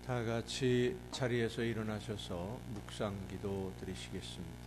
다 같이 자리에서 일어나셔서 묵상기도 드리시겠습니다.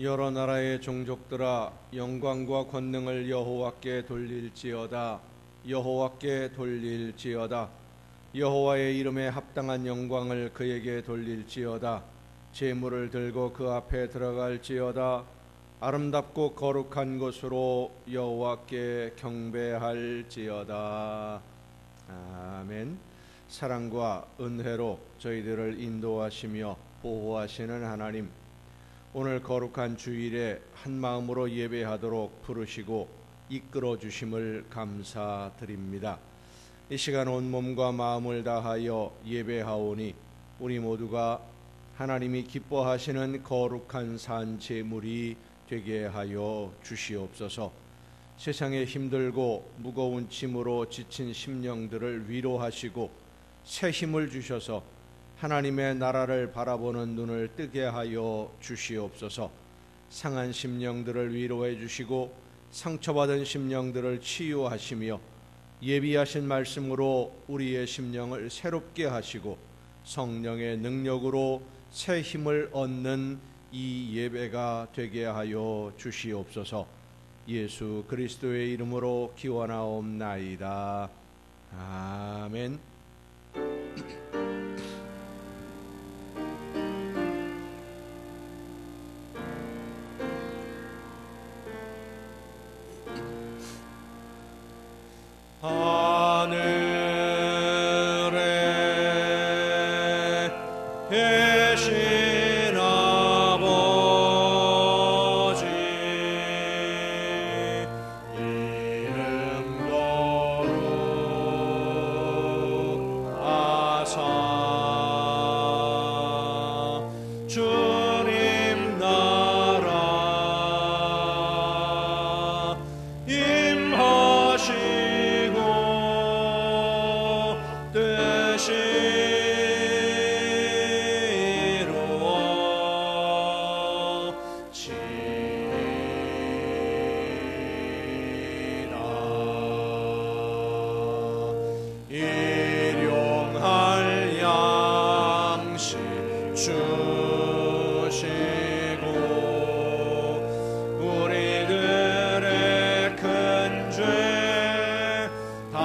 여러 나라의 종족들아 영광과 권능을 여호와께 돌릴지어다. 여호와께 돌릴지어다. 여호와의 이름에 합당한 영광을 그에게 돌릴지어다. 제물을 들고 그 앞에 들어갈지어다. 아름답고 거룩한 곳으로 여호와께 경배할지어다. 아멘. 사랑과 은혜로 저희들을 인도하시며 보호하시는 하나님, 오늘 거룩한 주일에 한마음으로 예배하도록 부르시고 이끌어 주심을 감사드립니다. 이 시간 온 몸과 마음을 다하여 예배하오니 우리 모두가 하나님이 기뻐하시는 거룩한 산 제물이 되게 하여 주시옵소서. 세상에 힘들고 무거운 짐으로 지친 심령들을 위로하시고 새 힘을 주셔서 하나님의 나라를 바라보는 눈을 뜨게 하여 주시옵소서. 상한 심령들을 위로해 주시고 상처받은 심령들을 치유하시며 예비하신 말씀으로 우리의 심령을 새롭게 하시고 성령의 능력으로 새 힘을 얻는 이 예배가 되게 하여 주시옵소서. 예수 그리스도의 이름으로 기원하옵나이다. 아멘. 하늘에 계신 아버지, 이름 거룩하사. 주님 나라 임하시고 일용할 양식 주시고 우리들의 큰 죄 다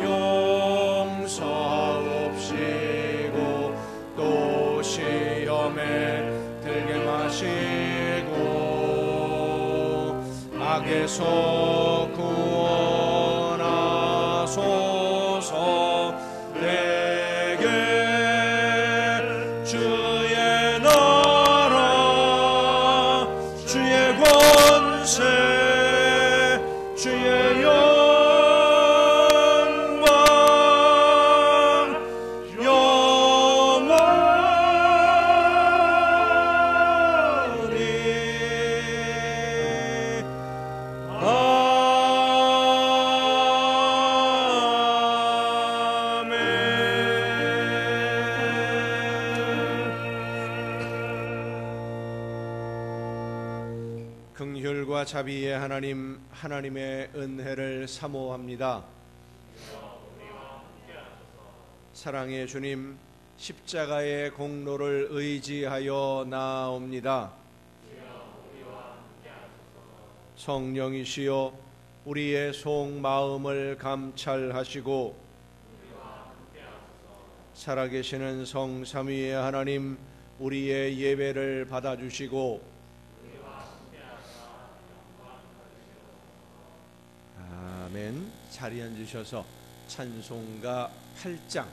용서하옵시고 또 시험에 들게 마시고 악에서 구원하소서. 내게 주의 나라 주의 권세 주의 영광 영원히 긍휼과 자비의 하나님, 하나님의 은혜를 사모합니다. 사랑의 주님, 십자가의 공로를 의지하여 나아옵니다. 성령이시여 우리의 속마음을 감찰하시고 살아계시는 성삼위의 하나님, 우리의 예배를 받아주시고 아멘. 자리에 앉으셔서 찬송가 8장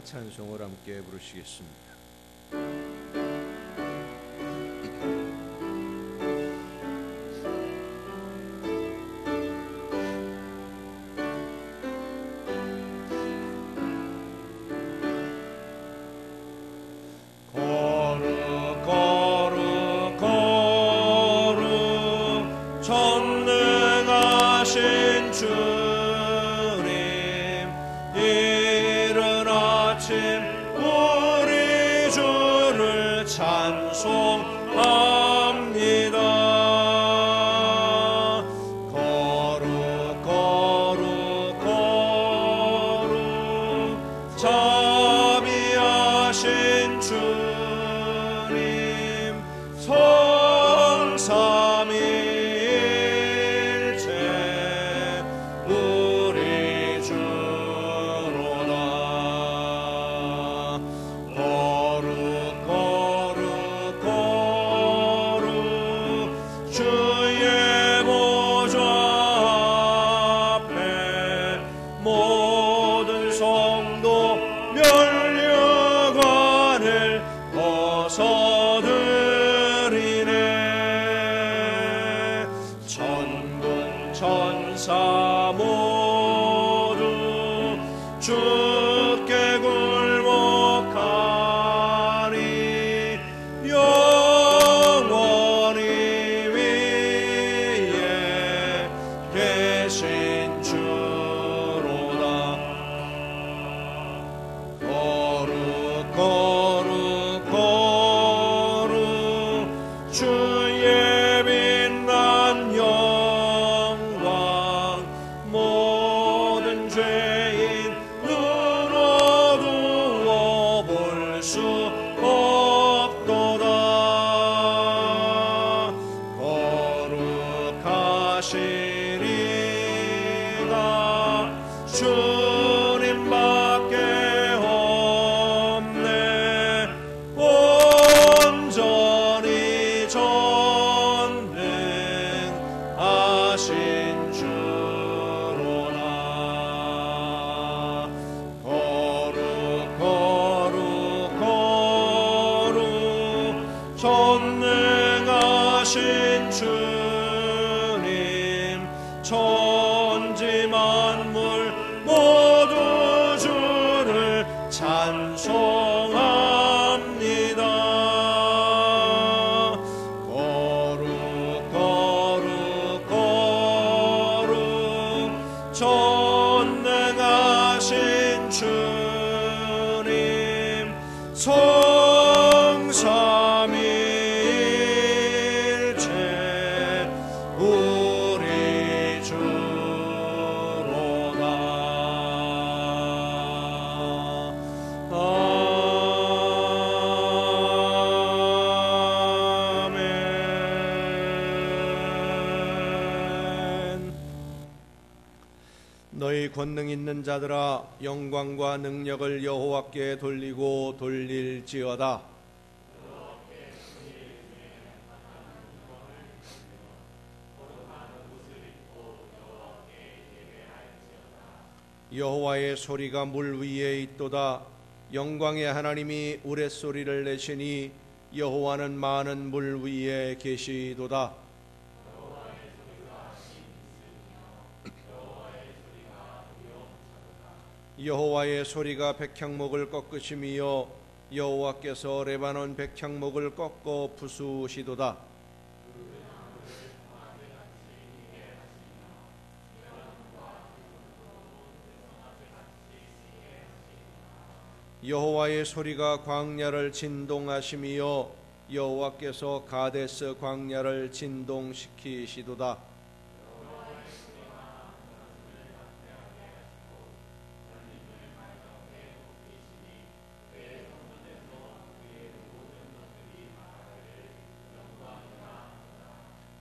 찬송을 함께 부르시겠습니다. 아침 우리 주를 찬송합니다. 거룩 거룩 거룩 자비하신 주님 성삼일체 우리 주로다. 거룩 거룩 거룩 주의 보좌 앞에 모든 성도 면류관을 벗어드리네. 천군 천사 모두 주께 굴복하니 영원히 위에 계신 주로다. 거룩 거룩 거룩 주의 빛난 영광 모든 죄인 눈 어두워 볼 수 없도다. 거룩하시리다 주님밖에 없네. 온전히 전능하신 주로다. 거룩 거룩 거룩 전능하신 주님 천지 만물 모두 주를 찬송합니다. 거룩 거룩 거룩 전능하신 주님 성삼일체 우리 주로다. 아멘. 너희 권능 있는 자들아 영광과 능력을 여호와께 돌리고 돌릴지어다. 여호와의 소리가 물 위에 있도다. 영광의 하나님이 우레소리를 내시니 여호와는 많은 물 위에 계시도다. 여호와의 소리가 백향목을 꺾으심이요 여호와께서 레바논 백향목을 꺾어 부수시도다. 여호와의 소리가 광야를 진동하심이요 여호와께서 가데스 광야를 진동시키시도다.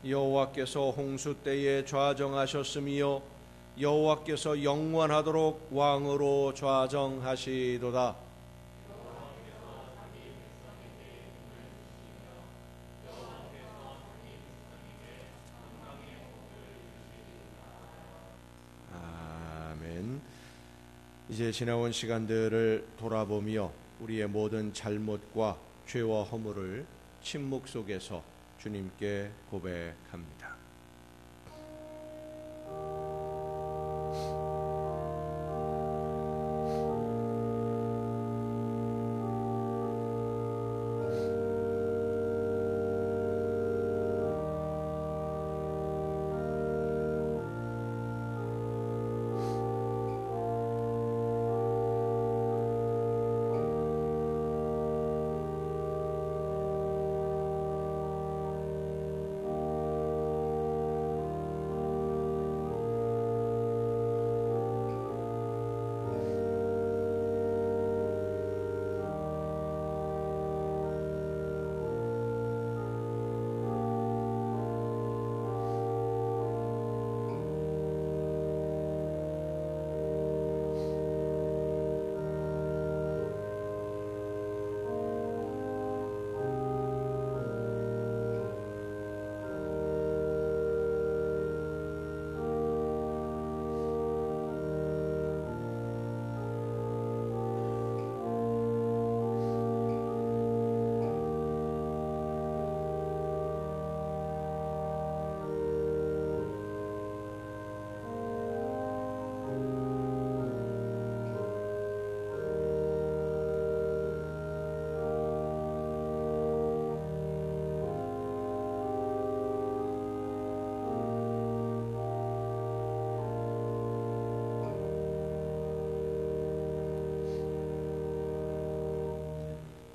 여호와께서 홍수 때에 좌정하셨으며 여호와께서 영원하도록 왕으로 좌정하시도다. 아멘. 이제 지나온 시간들을 돌아보며 우리의 모든 잘못과 죄와 허물을 침묵 속에서 주님께 고백합니다.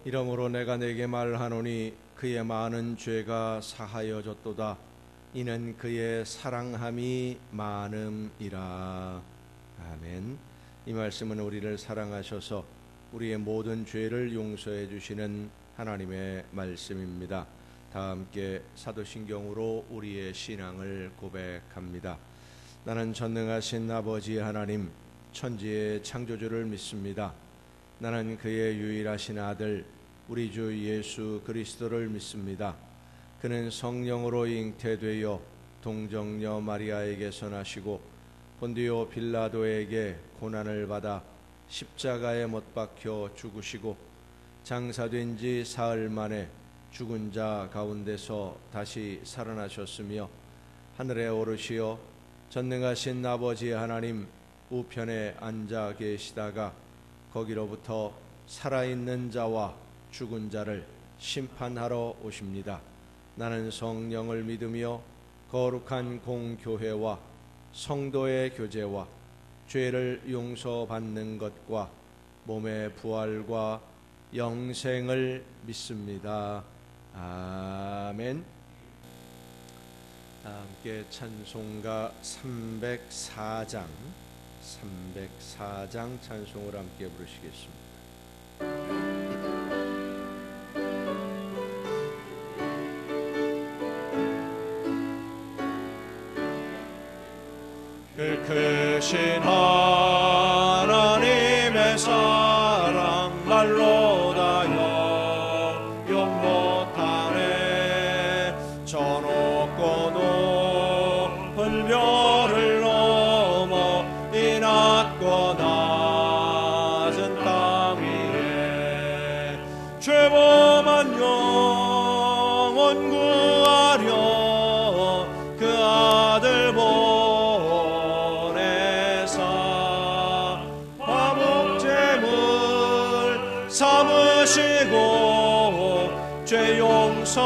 이러므로 내가 네게 말하노니 그의 많은 죄가 사하여졌도다. 이는 그의 사랑함이 많음이라. 아멘. 이 말씀은 우리를 사랑하셔서 우리의 모든 죄를 용서해 주시는 하나님의 말씀입니다. 다 함께 사도신경으로 우리의 신앙을 고백합니다. 나는 전능하신 아버지 하나님, 천지의 창조주를 믿습니다. 나는 그의 유일하신 아들 우리 주 예수 그리스도를 믿습니다. 그는 성령으로 잉태되어 동정녀 마리아에게서 나시고 본디오 빌라도에게 고난을 받아 십자가에 못 박혀 죽으시고 장사된 지 사흘 만에 죽은 자 가운데서 다시 살아나셨으며 하늘에 오르시어 전능하신 아버지 하나님 우편에 앉아 계시다가 거기로부터 살아있는 자와 죽은 자를 심판하러 오십니다. 나는 성령을 믿으며 거룩한 공교회와 성도의 교제와 죄를 용서받는 것과 몸의 부활과 영생을 믿습니다. 아멘. 함께 찬송가 304장 찬송을 함께 부르시겠습니다. 그 크신 하나님의 사랑 말로 다여 용 못하네. 저 높고 높은 별을 넘어 이 낮고 낮은 땅 위에 죄범한 영혼 구하려 그 아들 삼으시고 죄 용서하셨네.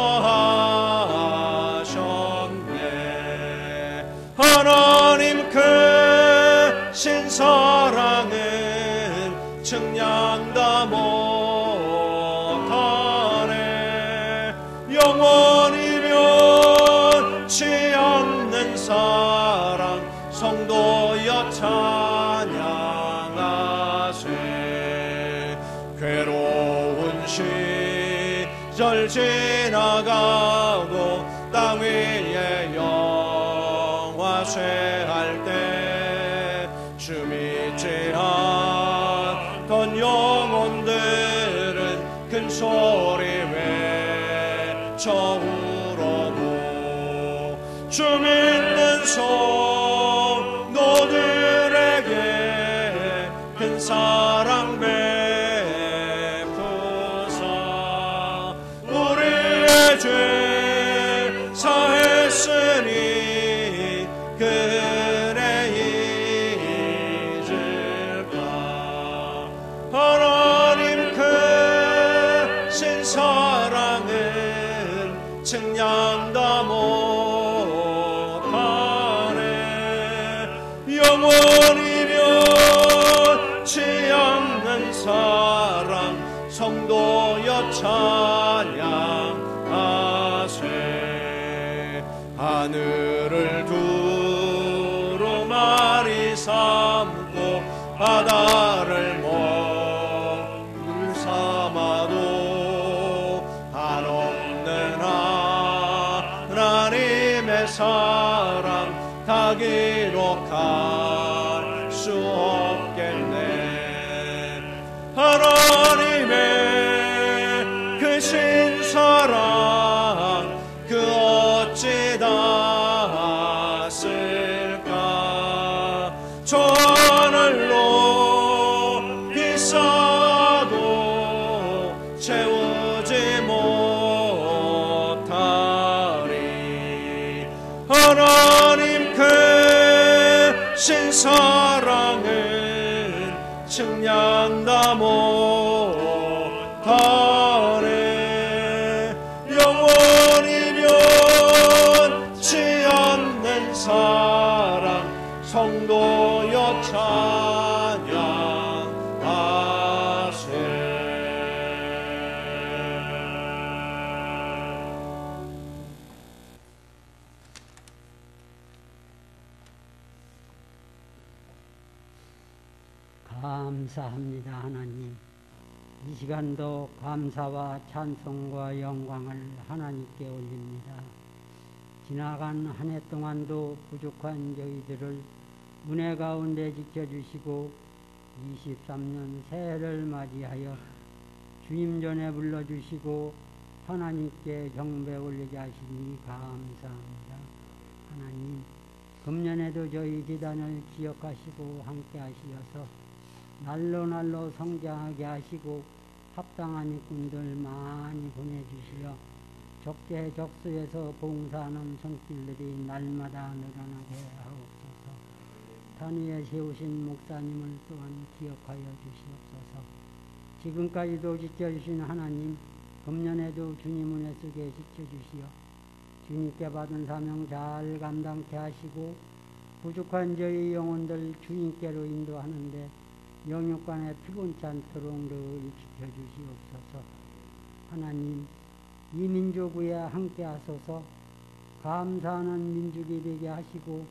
하나님 크신 사랑은 측량다 못하네. 영원히 변치 않는 사랑 성도여 찬양하세. 괴로운 시절 지나가고 땅 위에 영화 쇠할 때 주 믿지 않던 영혼들은 큰 소리 외쳐 울어도 주 믿는 성도들에게 큰 사랑 죄 사했으니 그네 잊을까. 하나님 크신 사랑은 측량다 못하네. 영원히 변치 않는 사랑 성도여 찬양 하늘을 두루마리 삼고 바다를 먹물 삼아도 한없는 하나님의 사랑 다 기록할 수 없겠네. 하나님의 크신 사랑 그 어찌 닿았을까. 저 하늘로 비싸도 채우지 못하리. 하나님 크신 사랑은 측량다 못하네. 영원히 변치 않는 사랑 성도여 찬양하세. 감사합니다. 하나님, 이 시간도 감사와 찬송과 영광을 하나님께 올립니다. 지나간 한 해 동안도 부족한 저희들을 은혜 가운데 지켜주시고 23년 새해를 맞이하여 주님 전에 불러주시고 하나님께 경배 올리게 하시니 감사합니다. 하나님, 금년에도 저희 기단을 기억하시고 함께 하시어서 날로 성장하게 하시고 합당한 일꾼들 많이 보내주시어 적재적소에서 봉사하는 손길들이 날마다 늘어나게 하옵소서. 단위에 세우신 목사님을 또한 기억하여 주시옵소서. 지금까지도 지켜주신 하나님, 금년에도 주님 은혜 속에 지켜주시어 주님께 받은 사명 잘 감당케 하시고 부족한 저희 영혼들 주님께로 인도하는데 영육간에 피곤치 않도록 늘 지켜주시옵소서. 하나님, 이 민족 위에 함께 하소서. 감사하는 민족이 되게 하시고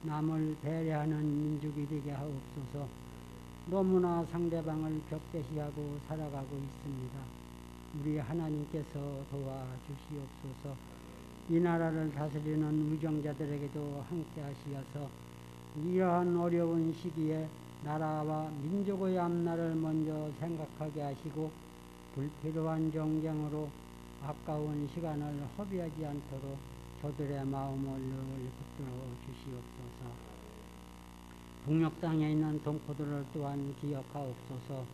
남을 배려하는 민족이 되게 하옵소서. 너무나 상대방을 격배시하고 살아가고 있습니다. 우리 하나님께서 도와주시옵소서. 이 나라를 다스리는 위정자들에게도 함께 하시어서 이러한 어려운 시기에 나라와 민족의 앞날을 먼저 생각하게 하시고 불필요한 정쟁으로 아까운 시간을 허비하지 않도록 저들의 마음을 늘 붙들어 주시옵소서. 북녘 땅에 있는 동포들을 또한 기억하옵소서.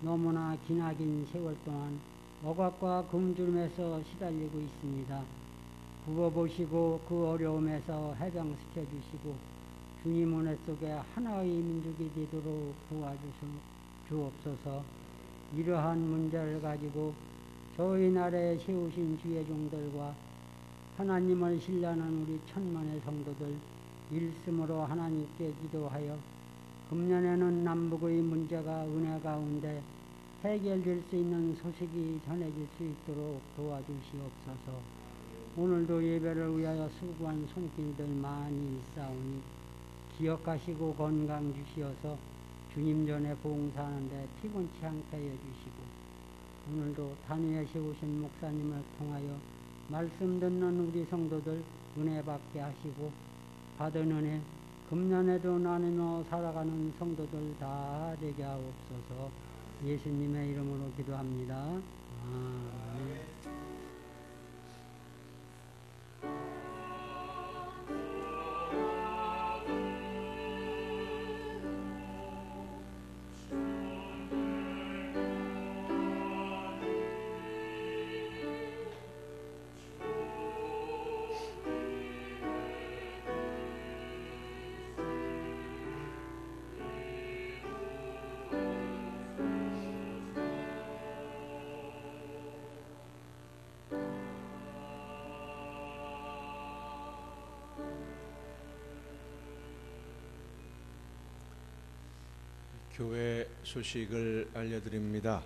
너무나 기나긴 세월 동안 억압과 굶주림에서 시달리고 있습니다. 굽어보시고 그 어려움에서 해방시켜 주시고 주님 은혜 속에 하나의 민족이 되도록 도와주옵소서. 이러한 문제를 가지고 저희 나라에 세우신 주의 종들과 하나님을 신뢰하는 우리 천만의 성도들 일심으로 하나님께 기도하여 금년에는 남북의 문제가 은혜 가운데 해결될 수 있는 소식이 전해질 수 있도록 도와주시옵소서. 오늘도 예배를 위하여 수고한 손길들 많이 있사오니 기억하시고 건강 주시어서 주님 전에 봉사하는데 피곤치 않게 하여 주시고 오늘도 단위에 세우신 목사님을 통하여 말씀 듣는 우리 성도들 은혜 받게 하시고 받은 은혜 금년에도 나누며 살아가는 성도들 다 되게 하옵소서. 예수님의 이름으로 기도합니다. 아멘. 교회 소식을 알려드립니다.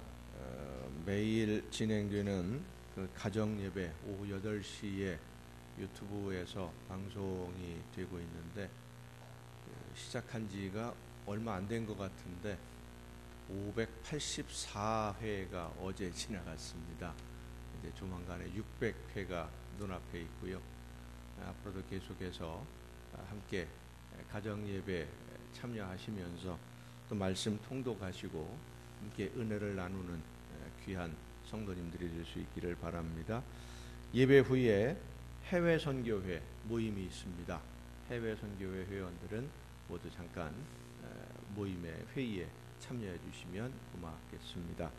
매일 진행되는 그 가정 예배 오후 8시에 유튜브에서 방송이 되고 있는데 시작한 지가 얼마 안 된 것 같은데 584회가 어제 지나갔습니다. 이제 조만간에 600회가 눈앞에 있고요. 앞으로도 계속해서 함께 가정 예배 참여하시면서 또 말씀 통독하시고 함께 은혜를 나누는 귀한 성도님들이 될 수 있기를 바랍니다. 예배 후에 해외 선교회 모임이 있습니다. 해외 선교회 회원들은 모두 잠깐 모임의 회의에 참여해 주시면 고맙겠습니다.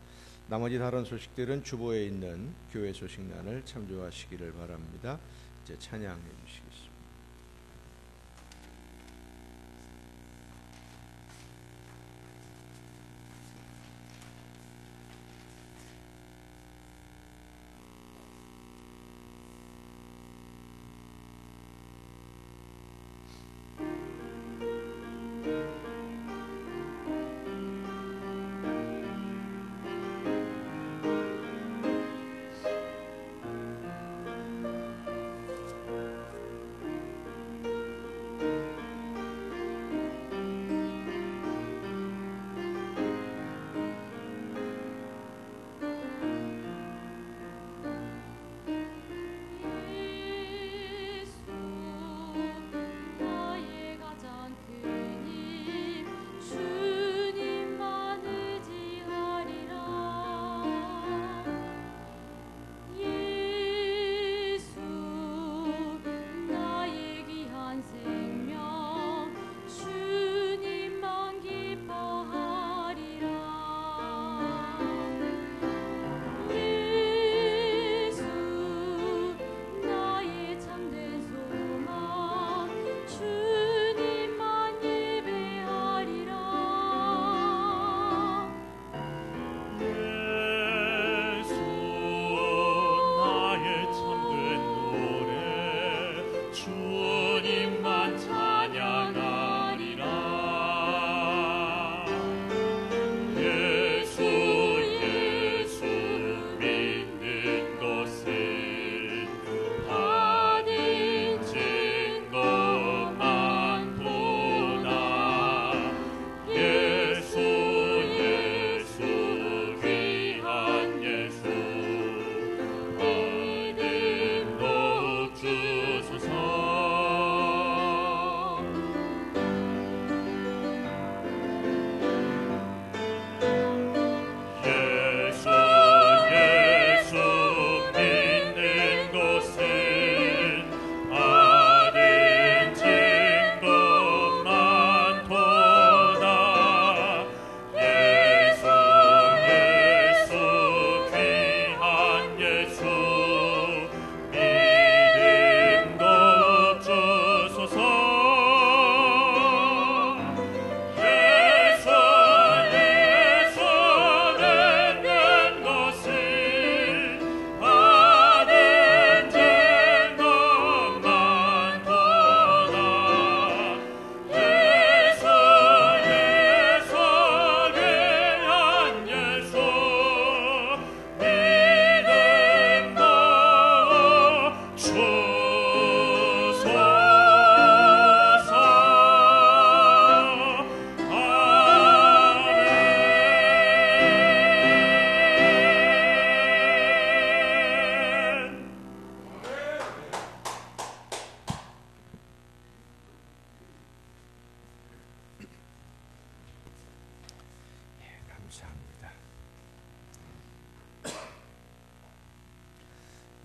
나머지 다른 소식들은 주보에 있는 교회 소식란을 참조하시기를 바랍니다. 이제 찬양해 주시겠습니다.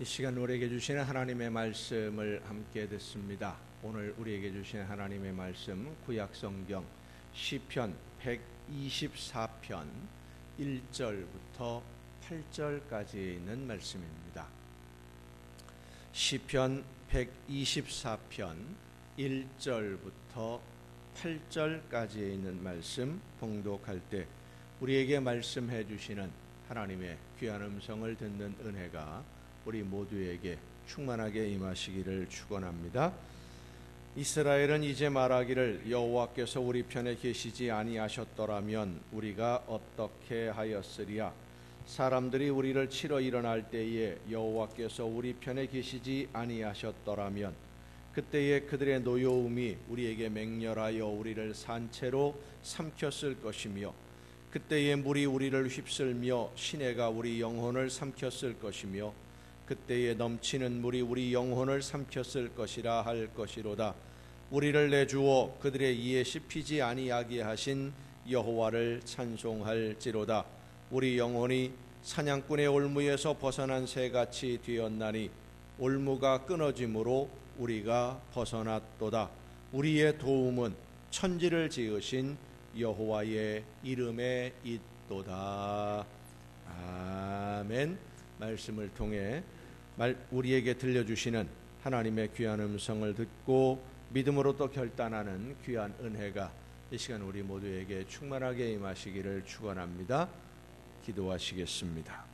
이 시간 우리에게 주시는 하나님의 말씀을 함께 듣습니다. 오늘 우리에게 주시는 하나님의 말씀 구약성경 시편 124편 1절부터 8절까지 있는 말씀입니다. 시편 124편 1절부터 8절까지 있는 말씀 봉독할 때 우리에게 말씀해 주시는 하나님의 귀한 음성을 듣는 은혜가 우리 모두에게 충만하게 임하시기를 축원합니다. 이스라엘은 이제 말하기를 여호와께서 우리 편에 계시지 아니하셨더라면 우리가 어떻게 하였으리야. 사람들이 우리를 치러 일어날 때에 여호와께서 우리 편에 계시지 아니하셨더라면 그때에 그들의 노여움이 우리에게 맹렬하여 우리를 산채로 삼켰을 것이며 그때에 물이 우리를 휩쓸며 시내가 우리 영혼을 삼켰을 것이며 그때에 넘치는 물이 우리 영혼을 삼켰을 것이라 할 것이로다. 우리를 내주어 그들의 이에 씹히지 아니하게 하신 여호와를 찬송할지로다. 우리 영혼이 사냥꾼의 올무에서 벗어난 새같이 되었나니 올무가 끊어짐으로 우리가 벗어났도다. 우리의 도움은 천지를 지으신 여호와의 이름에 있도다. 아멘. 말씀을 통해 우리에게 들려주시는 하나님의 귀한 음성을 듣고 믿음으로 또 결단하는 귀한 은혜가 이 시간 우리 모두에게 충만하게 임하시기를 축원합니다. 기도하시겠습니다.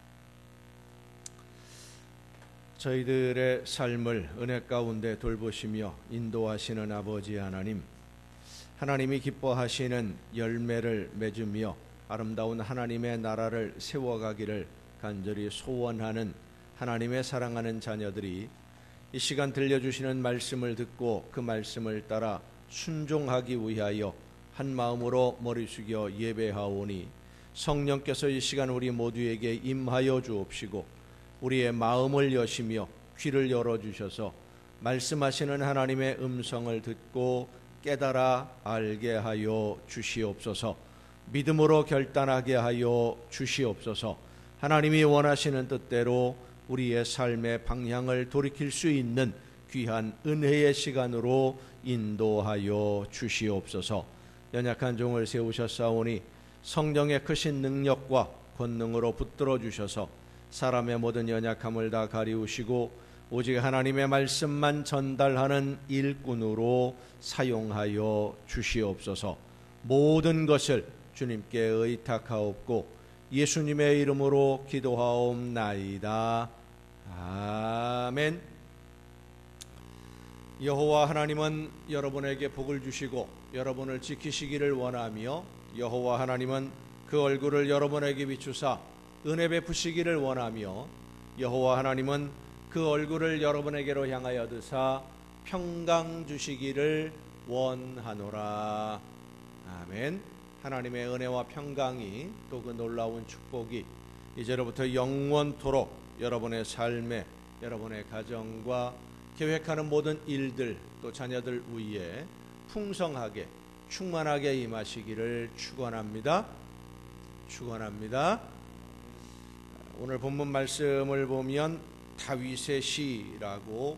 저희들의 삶을 은혜 가운데 돌보시며 인도하시는 아버지 하나님, 하나님이 기뻐하시는 열매를 맺으며 아름다운 하나님의 나라를 세워가기를 간절히 소원하는 하나님의 사랑하는 자녀들이 이 시간 들려주시는 말씀을 듣고 그 말씀을 따라 순종하기 위하여 한 마음으로 머리 숙여 예배하오니 성령께서 이 시간 우리 모두에게 임하여 주옵시고 우리의 마음을 여시며 귀를 열어주셔서 말씀하시는 하나님의 음성을 듣고 깨달아 알게 하여 주시옵소서. 믿음으로 결단하게 하여 주시옵소서. 하나님이 원하시는 뜻대로 우리의 삶의 방향을 돌이킬 수 있는 귀한 은혜의 시간으로 인도하여 주시옵소서. 연약한 종을 세우셨사오니 성령의 크신 능력과 권능으로 붙들어 주셔서 사람의 모든 연약함을 다 가리우시고 오직 하나님의 말씀만 전달하는 일꾼으로 사용하여 주시옵소서. 모든 것을 주님께 의탁하옵고 예수님의 이름으로 기도하옵나이다. 아멘. 여호와 하나님은 여러분에게 복을 주시고 여러분을 지키시기를 원하며 여호와 하나님은 그 얼굴을 여러분에게 비추사 은혜 베푸시기를 원하며 여호와 하나님은 그 얼굴을 여러분에게로 향하여 드사 평강 주시기를 원하노라. 아멘. 하나님의 은혜와 평강이 또 그 놀라운 축복이 이제로부터 영원토록 여러분의 삶에 여러분의 가정과 계획하는 모든 일들 또 자녀들 위에 풍성하게 충만하게 임하시기를 축원합니다. 축원합니다. 오늘 본문 말씀을 보면 다윗의 시라고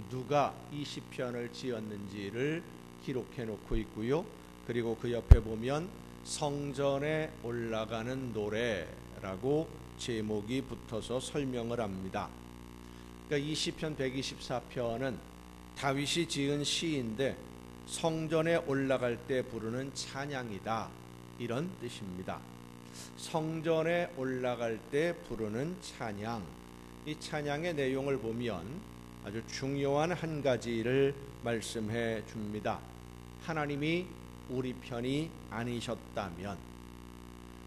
누가 이 시편을 지었는지를 기록해 놓고 있고요. 그리고 그 옆에 보면 성전에 올라가는 노래라고 제목이 붙어서 설명을 합니다. 그러니까 이 시편 124편은 다윗이 지은 시인데 성전에 올라갈 때 부르는 찬양이다, 이런 뜻입니다. 성전에 올라갈 때 부르는 찬양, 이 찬양의 내용을 보면 아주 중요한 한 가지를 말씀해 줍니다. 하나님이 우리 편이 아니셨다면,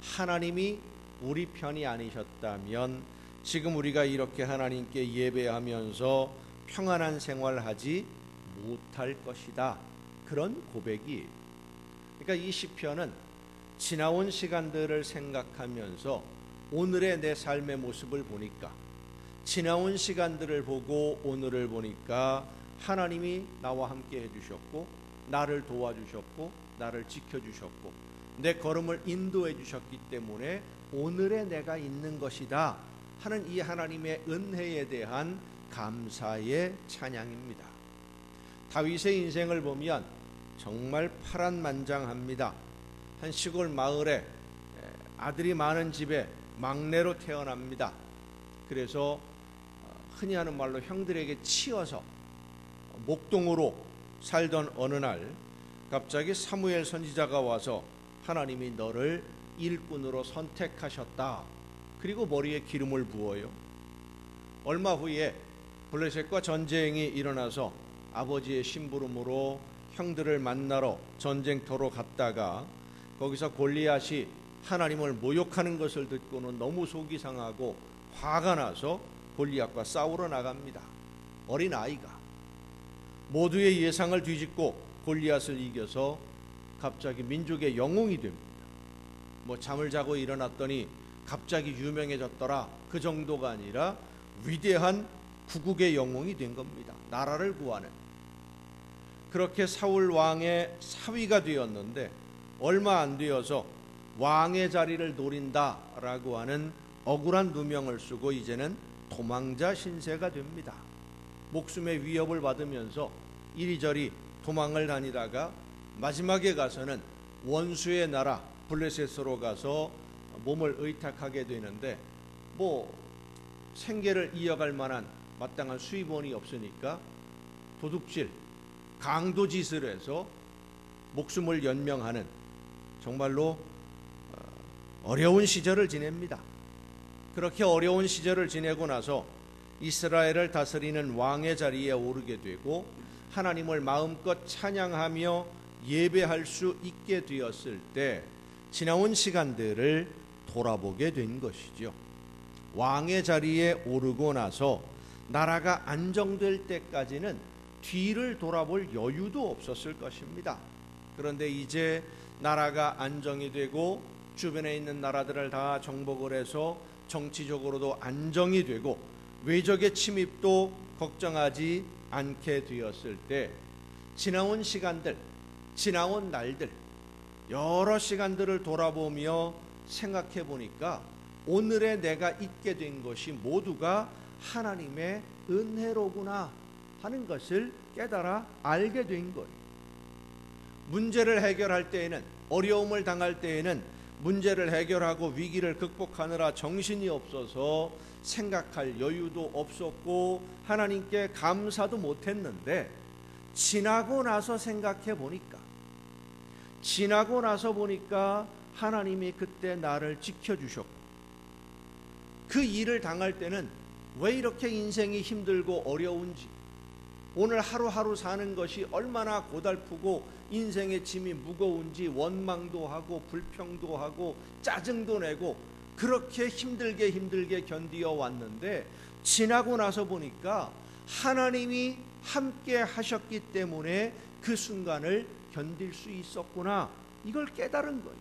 하나님이 우리 편이 아니셨다면 지금 우리가 이렇게 하나님께 예배하면서 평안한 생활하지 못할 것이다, 그런 고백이. 그러니까 이 시편은 지나온 시간들을 생각하면서 오늘의 내 삶의 모습을 보니까, 지나온 시간들을 보고 오늘을 보니까 하나님이 나와 함께 해주셨고 나를 도와주셨고 나를 지켜주셨고 내 걸음을 인도해 주셨기 때문에 오늘의 내가 있는 것이다, 하는 이 하나님의 은혜에 대한 감사의 찬양입니다. 다윗의 인생을 보면 정말 파란만장합니다. 한 시골 마을에 아들이 많은 집에 막내로 태어납니다. 그래서 흔히 하는 말로 형들에게 치여서 목동으로 살던 어느 날 갑자기 사무엘 선지자가 와서 하나님이 너를 일꾼으로 선택하셨다. 그리고 머리에 기름을 부어요. 얼마 후에 블레셋과 전쟁이 일어나서 아버지의 심부름으로 형들을 만나러 전쟁터로 갔다가 거기서 골리앗이 하나님을 모욕하는 것을 듣고는 너무 속이 상하고 화가 나서 골리앗과 싸우러 나갑니다. 어린 아이가 모두의 예상을 뒤집고 골리앗을 이겨서 갑자기 민족의 영웅이 됩니다. 잠을 자고 일어났더니 갑자기 유명해졌더라. 그 정도가 아니라 위대한 구국의 영웅이 된 겁니다. 나라를 구하는. 그렇게 사울 왕의 사위가 되었는데 얼마 안 되어서 왕의 자리를 노린다라고 하는 억울한 누명을 쓰고 이제는 도망자 신세가 됩니다. 목숨의 위협을 받으면서 이리저리 도망을 다니다가 마지막에 가서는 원수의 나라 블레셋으로 가서 몸을 의탁하게 되는데 생계를 이어갈 만한 마땅한 수입원이 없으니까 도둑질, 강도짓을 해서 목숨을 연명하는 정말로 어려운 시절을 지냅니다. 그렇게 어려운 시절을 지내고 나서 이스라엘을 다스리는 왕의 자리에 오르게 되고 하나님을 마음껏 찬양하며 예배할 수 있게 되었을 때 지나온 시간들을 돌아보게 된 것이죠. 왕의 자리에 오르고 나서 나라가 안정될 때까지는 뒤를 돌아볼 여유도 없었을 것입니다. 그런데 이제 나라가 안정이 되고 주변에 있는 나라들을 다 정복을 해서 정치적으로도 안정이 되고 외적의 침입도 걱정하지 않게 되었을 때 지나온 시간들, 지나온 날들, 여러 시간들을 돌아보며 생각해 보니까 오늘의 내가 있게 된 것이 모두가 하나님의 은혜로구나 하는 것을 깨달아 알게 된 거예요. 문제를 해결할 때에는, 어려움을 당할 때에는 문제를 해결하고 위기를 극복하느라 정신이 없어서 생각할 여유도 없었고 하나님께 감사도 못했는데 지나고 나서 생각해 보니까, 지나고 나서 보니까 하나님이 그때 나를 지켜주셨고 그 일을 당할 때는 왜 이렇게 인생이 힘들고 어려운지, 오늘 하루하루 사는 것이 얼마나 고달프고 인생의 짐이 무거운지 원망도 하고 불평도 하고 짜증도 내고 그렇게 힘들게 견디어 왔는데 지나고 나서 보니까 하나님이 함께 하셨기 때문에 그 순간을 견딜 수 있었구나, 이걸 깨달은 거예요.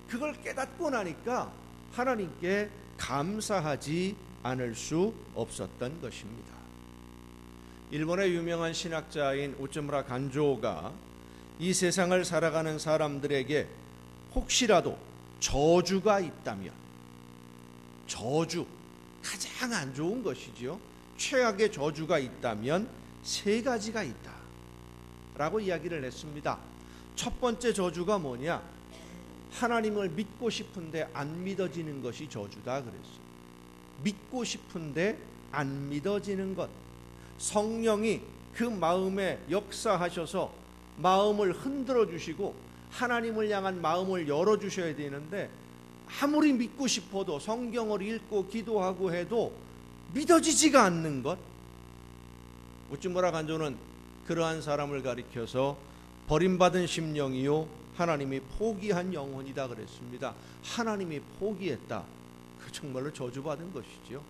그걸 깨닫고 나니까 하나님께 감사하지 않을 수 없었던 것입니다. 일본의 유명한 신학자인 우츠무라 간조가 이 세상을 살아가는 사람들에게 혹시라도 저주가 있다면, 저주, 가장 안 좋은 것이지요. 최악의 저주가 있다면 세 가지가 있다 라고 이야기를 했습니다. 첫 번째 저주가 뭐냐? 하나님을 믿고 싶은데 안 믿어지는 것이 저주다 그랬어요. 믿고 싶은데 안 믿어지는 것. 성령이 그 마음에 역사하셔서 마음을 흔들어 주시고 하나님을 향한 마음을 열어 주셔야 되는데 아무리 믿고 싶어도 성경을 읽고 기도하고 해도 믿어지지가 않는 것. 우츠무라 간조는 그러한 사람을 가리켜서 버림받은 심령이요 하나님이 포기한 영혼이다 그랬습니다. 하나님이 포기했다. 그 정말로 저주받은 것이죠.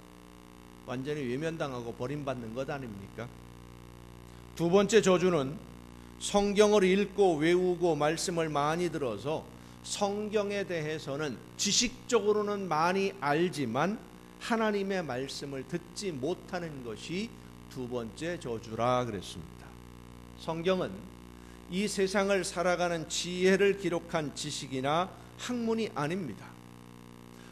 완전히 외면당하고 버림받는 것 아닙니까? 두 번째 저주는 성경을 읽고 외우고 말씀을 많이 들어서 성경에 대해서는 지식적으로는 많이 알지만 하나님의 말씀을 듣지 못하는 것이 두 번째 저주라 그랬습니다. 성경은 이 세상을 살아가는 지혜를 기록한 지식이나 학문이 아닙니다.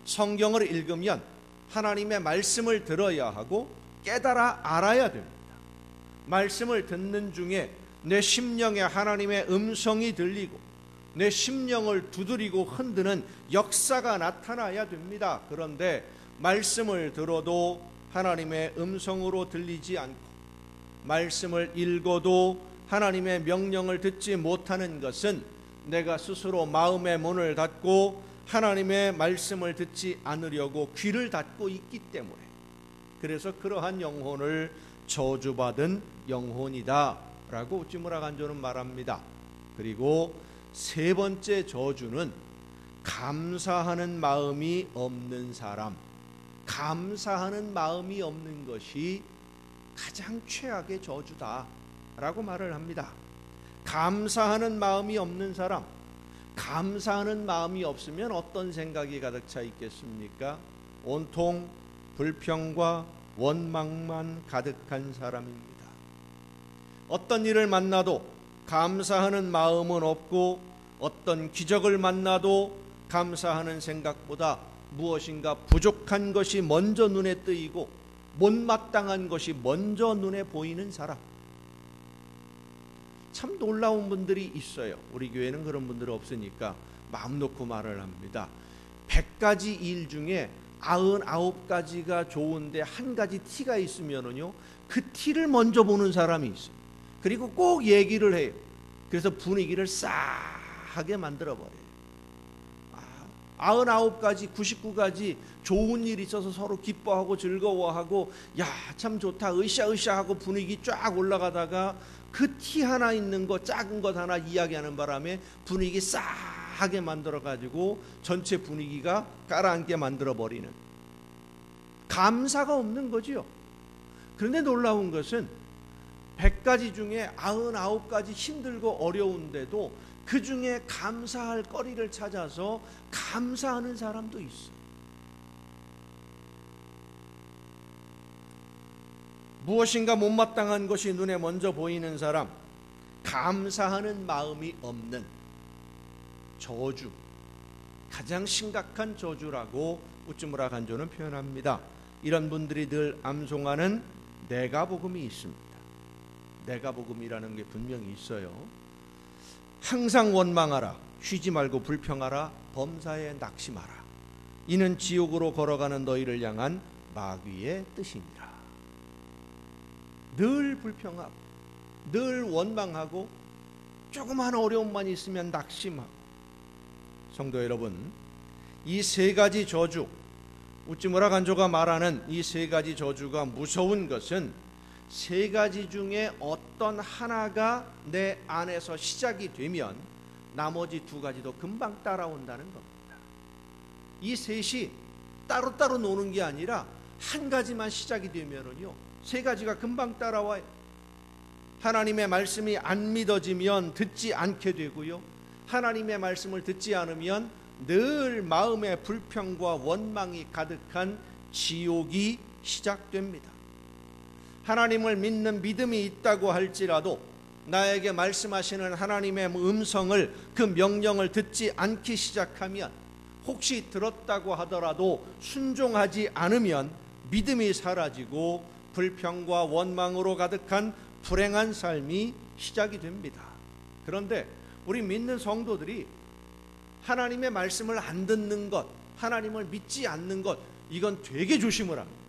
성경을 읽으면 하나님의 말씀을 들어야 하고 깨달아 알아야 됩니다. 말씀을 듣는 중에 내 심령에 하나님의 음성이 들리고 내 심령을 두드리고 흔드는 역사가 나타나야 됩니다. 그런데 말씀을 들어도 하나님의 음성으로 들리지 않고 말씀을 읽어도 하나님의 명령을 듣지 못하는 것은 내가 스스로 마음의 문을 닫고 하나님의 말씀을 듣지 않으려고 귀를 닫고 있기 때문에, 그래서 그러한 영혼을 저주받은 영혼이다 라고 우찌무라 간조는 말합니다. 그리고 세 번째 저주는 감사하는 마음이 없는 사람, 감사하는 마음이 없는 것이 가장 최악의 저주다 라고 말을 합니다. 감사하는 마음이 없는 사람, 감사하는 마음이 없으면 어떤 생각이 가득 차 있겠습니까? 온통 불평과 원망만 가득한 사람입니다. 어떤 일을 만나도 감사하는 마음은 없고 어떤 기적을 만나도 감사하는 생각보다 무엇인가 부족한 것이 먼저 눈에 뜨이고 못마땅한 것이 먼저 눈에 보이는 사람. 참 놀라운 분들이 있어요. 우리 교회는 그런 분들 없으니까 마음 놓고 말을 합니다. 100가지 일 중에 99가지가 좋은데 한 가지 티가 있으면은요, 그 티를 먼저 보는 사람이 있어요. 그리고 꼭 얘기를 해요. 그래서 분위기를 싸하게 만들어버려요. 99가지 99가지 좋은 일이 있어서 서로 기뻐하고 즐거워하고 야 참 좋다 으쌰으쌰 하고 분위기 쫙 올라가다가 그 티 하나 있는 거 작은 것 하나 이야기하는 바람에 분위기 싸하게 만들어가지고 전체 분위기가 가라앉게 만들어버리는, 감사가 없는 거지요. 그런데 놀라운 것은 100가지 중에 99가지 힘들고 어려운데도 그 중에 감사할 거리를 찾아서 감사하는 사람도 있어. 무엇인가 못마땅한 것이 눈에 먼저 보이는 사람, 감사하는 마음이 없는 저주, 가장 심각한 저주라고 우찌무라 간조는 표현합니다. 이런 분들이 늘 암송하는 내가복음이 있습니다. 내가복음이라는 게 분명히 있어요. 항상 원망하라, 쉬지 말고 불평하라, 범사에 낙심하라. 이는 지옥으로 걸어가는 너희를 향한 마귀의 뜻이니라. 늘 불평하고 늘 원망하고 조그만 어려움만 있으면 낙심하고. 성도 여러분, 이 세 가지 저주, 우찌무라 간조가 말하는 이 세 가지 저주가 무서운 것은 세 가지 중에 어떤 하나가 내 안에서 시작이 되면 나머지 두 가지도 금방 따라온다는 겁니다. 이 셋이 따로따로 노는 게 아니라 한 가지만 시작이 되면은요, 세 가지가 금방 따라와요. 하나님의 말씀이 안 믿어지면 듣지 않게 되고요, 하나님의 말씀을 듣지 않으면 늘 마음에 불평과 원망이 가득한 지옥이 시작됩니다. 하나님을 믿는 믿음이 있다고 할지라도 나에게 말씀하시는 하나님의 음성을, 그 명령을 듣지 않기 시작하면, 혹시 들었다고 하더라도 순종하지 않으면 믿음이 사라지고 불평과 원망으로 가득한 불행한 삶이 시작이 됩니다. 그런데 우리 믿는 성도들이 하나님의 말씀을 안 듣는 것, 하나님을 믿지 않는 것, 이건 되게 조심을 합니다.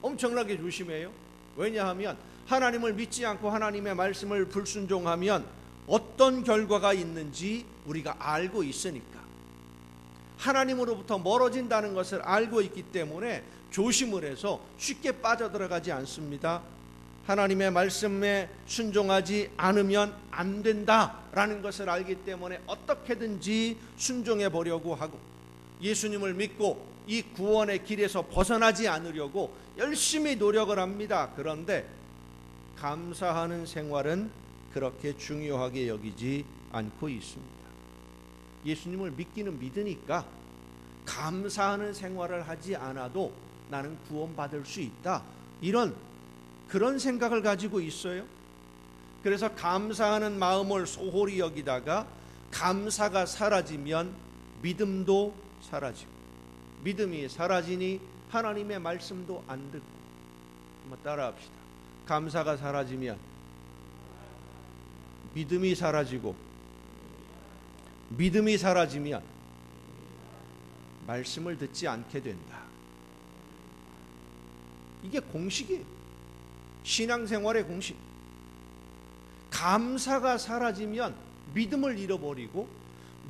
엄청나게 조심해요. 왜냐하면 하나님을 믿지 않고 하나님의 말씀을 불순종하면 어떤 결과가 있는지 우리가 알고 있으니까, 하나님으로부터 멀어진다는 것을 알고 있기 때문에 조심을 해서 쉽게 빠져들어가지 않습니다. 하나님의 말씀에 순종하지 않으면 안 된다라는 것을 알기 때문에 어떻게든지 순종해 보려고 하고, 예수님을 믿고 이 구원의 길에서 벗어나지 않으려고 열심히 노력을 합니다. 그런데 감사하는 생활은 그렇게 중요하게 여기지 않고 있습니다. 예수님을 믿기는 믿으니까 감사하는 생활을 하지 않아도 나는 구원받을 수 있다, 그런 생각을 가지고 있어요. 그래서 감사하는 마음을 소홀히 여기다가 감사가 사라지면 믿음도 사라지고, 믿음이 사라지니 하나님의 말씀도 안 듣고. 한번 따라합시다. 감사가 사라지면 믿음이 사라지고, 믿음이 사라지면 말씀을 듣지 않게 된다. 이게 공식이에요. 신앙생활의 공식. 감사가 사라지면 믿음을 잃어버리고,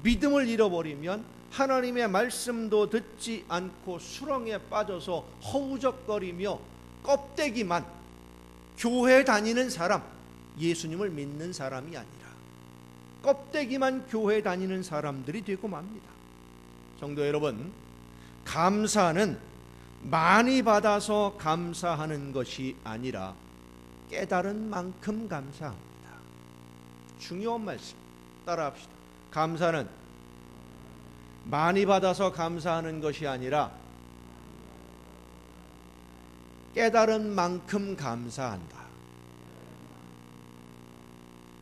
믿음을 잃어버리면 하나님의 말씀도 듣지 않고 수렁에 빠져서 허우적거리며 껍데기만 교회 다니는 사람, 예수님을 믿는 사람이 아니라 껍데기만 교회 다니는 사람들이 되고 맙니다. 성도 여러분, 감사는 많이 받아서 감사하는 것이 아니라 깨달은 만큼 감사합니다. 중요한 말씀 따라합시다. 감사는 많이 받아서 감사하는 것이 아니라 깨달은 만큼 감사한다.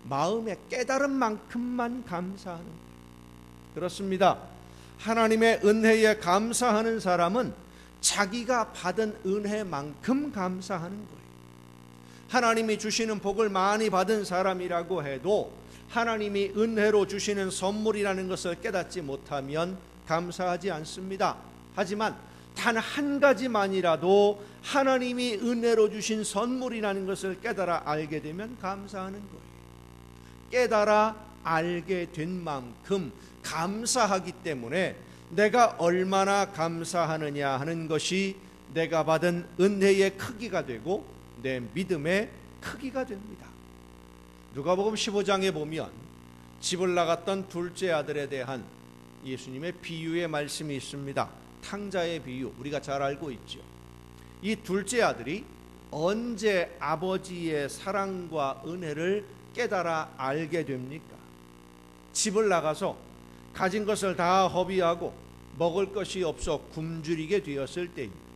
마음에 깨달은 만큼만 감사하는 거예요. 그렇습니다. 하나님의 은혜에 감사하는 사람은 자기가 받은 은혜만큼 감사하는 거예요. 하나님이 주시는 복을 많이 받은 사람이라고 해도 하나님이 은혜로 주시는 선물이라는 것을 깨닫지 못하면 감사하지 않습니다. 하지만 단 한 가지만이라도 하나님이 은혜로 주신 선물이라는 것을 깨달아 알게 되면 감사하는 거예요. 깨달아 알게 된 만큼 감사하기 때문에 내가 얼마나 감사하느냐 하는 것이 내가 받은 은혜의 크기가 되고 내 믿음의 크기가 됩니다. 누가복음 15장에 보면 집을 나갔던 둘째 아들에 대한 예수님의 비유의 말씀이 있습니다. 탕자의 비유, 우리가 잘 알고 있죠. 이 둘째 아들이 언제 아버지의 사랑과 은혜를 깨달아 알게 됩니까? 집을 나가서 가진 것을 다 허비하고 먹을 것이 없어 굶주리게 되었을 때입니다.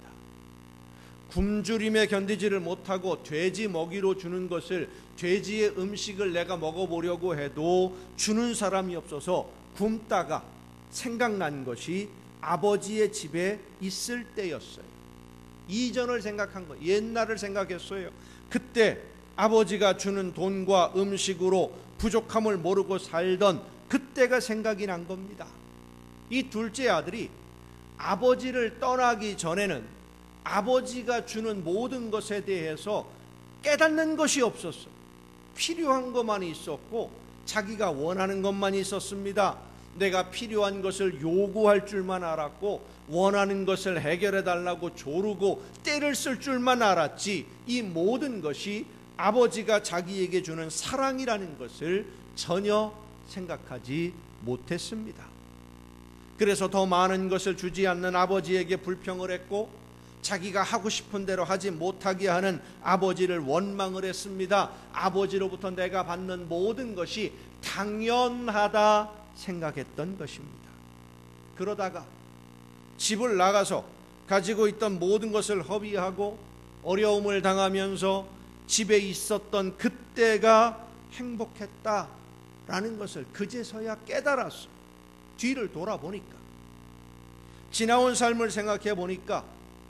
굶주림에 견디지를 못하고 돼지 먹이로 주는 것을, 돼지의 음식을 내가 먹어보려고 해도 주는 사람이 없어서 굶다가 생각난 것이 아버지의 집에 있을 때였어요. 이전을 생각한 거예요. 옛날을 생각했어요. 그때 아버지가 주는 돈과 음식으로 부족함을 모르고 살던 그때가 생각이 난 겁니다. 이 둘째 아들이 아버지를 떠나기 전에는 아버지가 주는 모든 것에 대해서 깨닫는 것이 없었어요. 필요한 것만 있었고 자기가 원하는 것만 있었습니다. 내가 필요한 것을 요구할 줄만 알았고 원하는 것을 해결해 달라고 조르고 때를 쓸 줄만 알았지, 이 모든 것이 아버지가 자기에게 주는 사랑이라는 것을 전혀 생각하지 못했습니다. 그래서 더 많은 것을 주지 않는 아버지에게 불평을 했고 자기가 하고 싶은 대로 하지 못하게 하는 아버지를 원망을 했습니다. 아버지로부터 내가 받는 모든 것이 당연하다 생각했던 것입니다. 그러다가 집을 나가서 가지고 있던 모든 것을 허비하고 어려움을 당하면서 집에 있었던 그때가 행복했다라는 것을 그제서야 깨달았어. 뒤를 돌아보니까, 지나온 삶을 생각해 보니까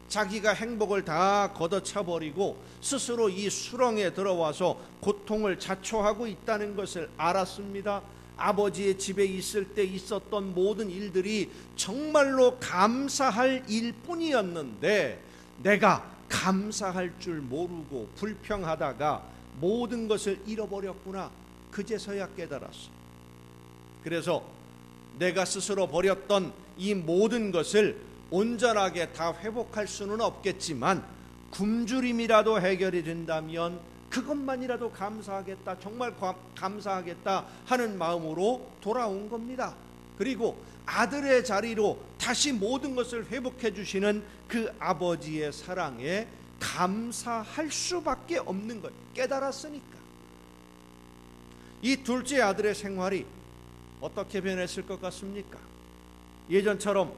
자기가 행복을 다 걷어차버리고 스스로 이 수렁에 들어와서 고통을 자초하고 있다는 것을 알았습니다. 아버지의 집에 있을 때 있었던 모든 일들이 정말로 감사할 일뿐이었는데 내가 감사할 줄 모르고 불평하다가 모든 것을 잃어버렸구나, 그제서야 깨달았어. 그래서 내가 스스로 버렸던 이 모든 것을 온전하게 다 회복할 수는 없겠지만 굶주림이라도 해결이 된다면 그것만이라도 감사하겠다, 정말 감사하겠다 하는 마음으로 돌아온 겁니다. 그리고 아들의 자리로 다시 모든 것을 회복해 주시는 그 아버지의 사랑에 감사할 수밖에 없는 것, 깨달았으니까. 이 둘째 아들의 생활이 어떻게 변했을 것 같습니까? 예전처럼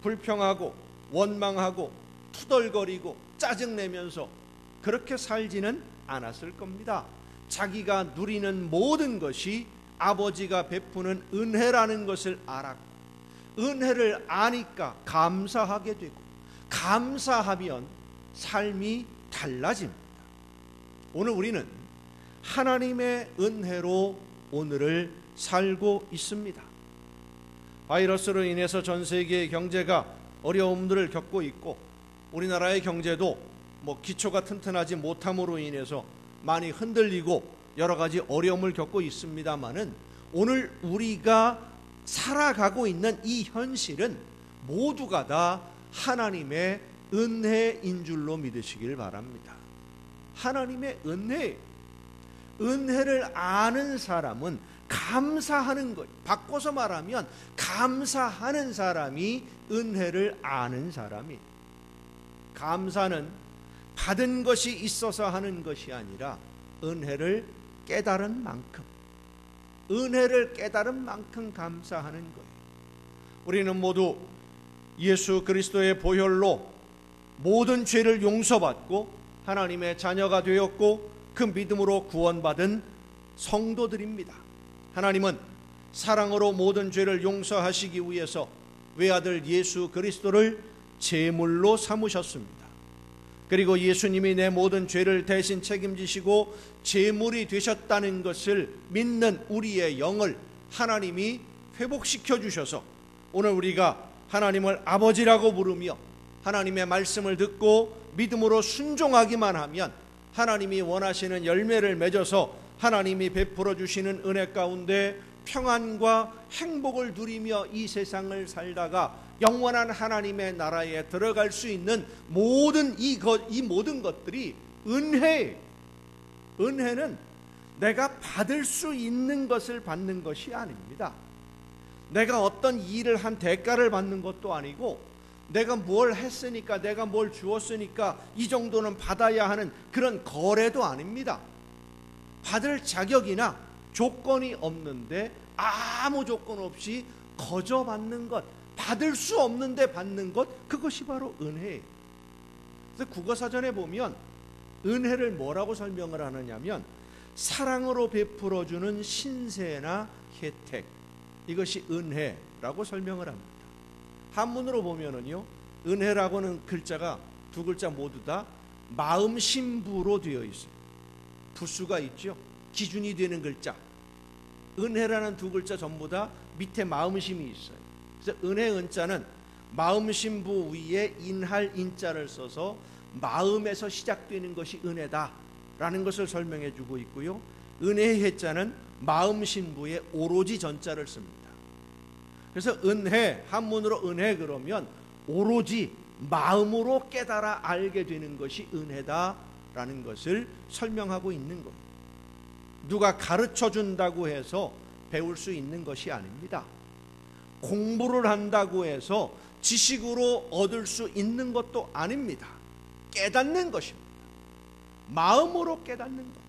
불평하고 원망하고 투덜거리고 짜증내면서 그렇게 살지는 않았을 겁니다. 자기가 누리는 모든 것이 아버지가 베푸는 은혜라는 것을 알았고 은혜를 아니까 감사하게 되고, 감사하면 삶이 달라집니다. 오늘 우리는 하나님의 은혜로 오늘을 살고 있습니다. 바이러스로 인해서 전 세계의 경제가 어려움들을 겪고 있고, 우리나라의 경제도 기초가 튼튼하지 못함으로 인해서 많이 흔들리고 여러 가지 어려움을 겪고 있습니다마는, 오늘 우리가 살아가고 있는 이 현실은 모두가 다 하나님의 은혜인 줄로 믿으시길 바랍니다. 하나님의 은혜, 은혜를 아는 사람은 감사하는 것, 바꿔서 말하면 감사하는 사람이 은혜를 아는 사람이에요. 감사는 받은 것이 있어서 하는 것이 아니라 은혜를 깨달은 만큼, 은혜를 깨달은 만큼 감사하는 거예요. 우리는 모두 예수 그리스도의 보혈로 모든 죄를 용서받고 하나님의 자녀가 되었고, 그 믿음으로 구원받은 성도들입니다. 하나님은 사랑으로 모든 죄를 용서하시기 위해서 외아들 예수 그리스도를 제물로 삼으셨습니다. 그리고 예수님이 내 모든 죄를 대신 책임지시고 제물이 되셨다는 것을 믿는 우리의 영을 하나님이 회복시켜 주셔서 오늘 우리가 하나님을 아버지라고 부르며 하나님의 말씀을 듣고 믿음으로 순종하기만 하면 하나님이 원하시는 열매를 맺어서 하나님이 베풀어 주시는 은혜 가운데 평안과 행복을 누리며 이 세상을 살다가 영원한 하나님의 나라에 들어갈 수 있는 모든 이 모든 것들이 은혜예요. 은혜는 내가 받을 수 있는 것을 받는 것이 아닙니다. 내가 어떤 일을 한 대가를 받는 것도 아니고, 내가 뭘 했으니까, 내가 뭘 주었으니까 이 정도는 받아야 하는 그런 거래도 아닙니다. 받을 자격이나 조건이 없는데 아무 조건 없이 거저 받는 것, 받을 수 없는데 받는 것, 그것이 바로 은혜예요. 그래서 국어사전에 보면 은혜를 뭐라고 설명을 하느냐면 사랑으로 베풀어주는 신세나 혜택, 이것이 은혜라고 설명을 합니다. 한문으로 보면은요, 은혜라고는 글자가 두 글자 모두 다 마음심부로 되어 있어요. 부수가 있죠. 기준이 되는 글자. 은혜라는 두 글자 전부 다 밑에 마음심이 있어요. 그래서 은혜 은자는 마음심부 위에 인할 인자를 써서 마음에서 시작되는 것이 은혜다라는 것을 설명해 주고 있고요. 은혜의 해자는 마음심부에 오로지 전자를 씁니다. 그래서 은혜, 한문으로 은혜 그러면 오로지 마음으로 깨달아 알게 되는 것이 은혜다라는 것을 설명하고 있는 거예요. 누가 가르쳐 준다고 해서 배울 수 있는 것이 아닙니다. 공부를 한다고 해서 지식으로 얻을 수 있는 것도 아닙니다. 깨닫는 것입니다. 마음으로 깨닫는 것.